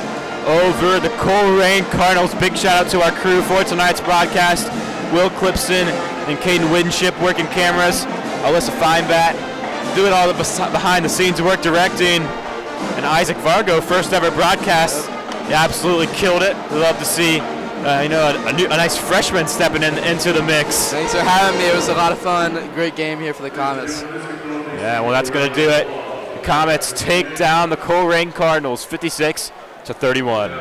over the Colerain Cardinals. Big shout out to our crew for tonight's broadcast. Will Clipson and Caden Winship working cameras. Alyssa Feinbat doing all the behind the scenes work directing. And Isaac Vargo, first ever broadcast. He absolutely killed it. We love to see a nice freshman stepping into the mix. Thanks for having me. It was a lot of fun. Great game here for the Comets. Yeah, well, that's going to do it. The Comets take down the Colerain Cardinals 56-31.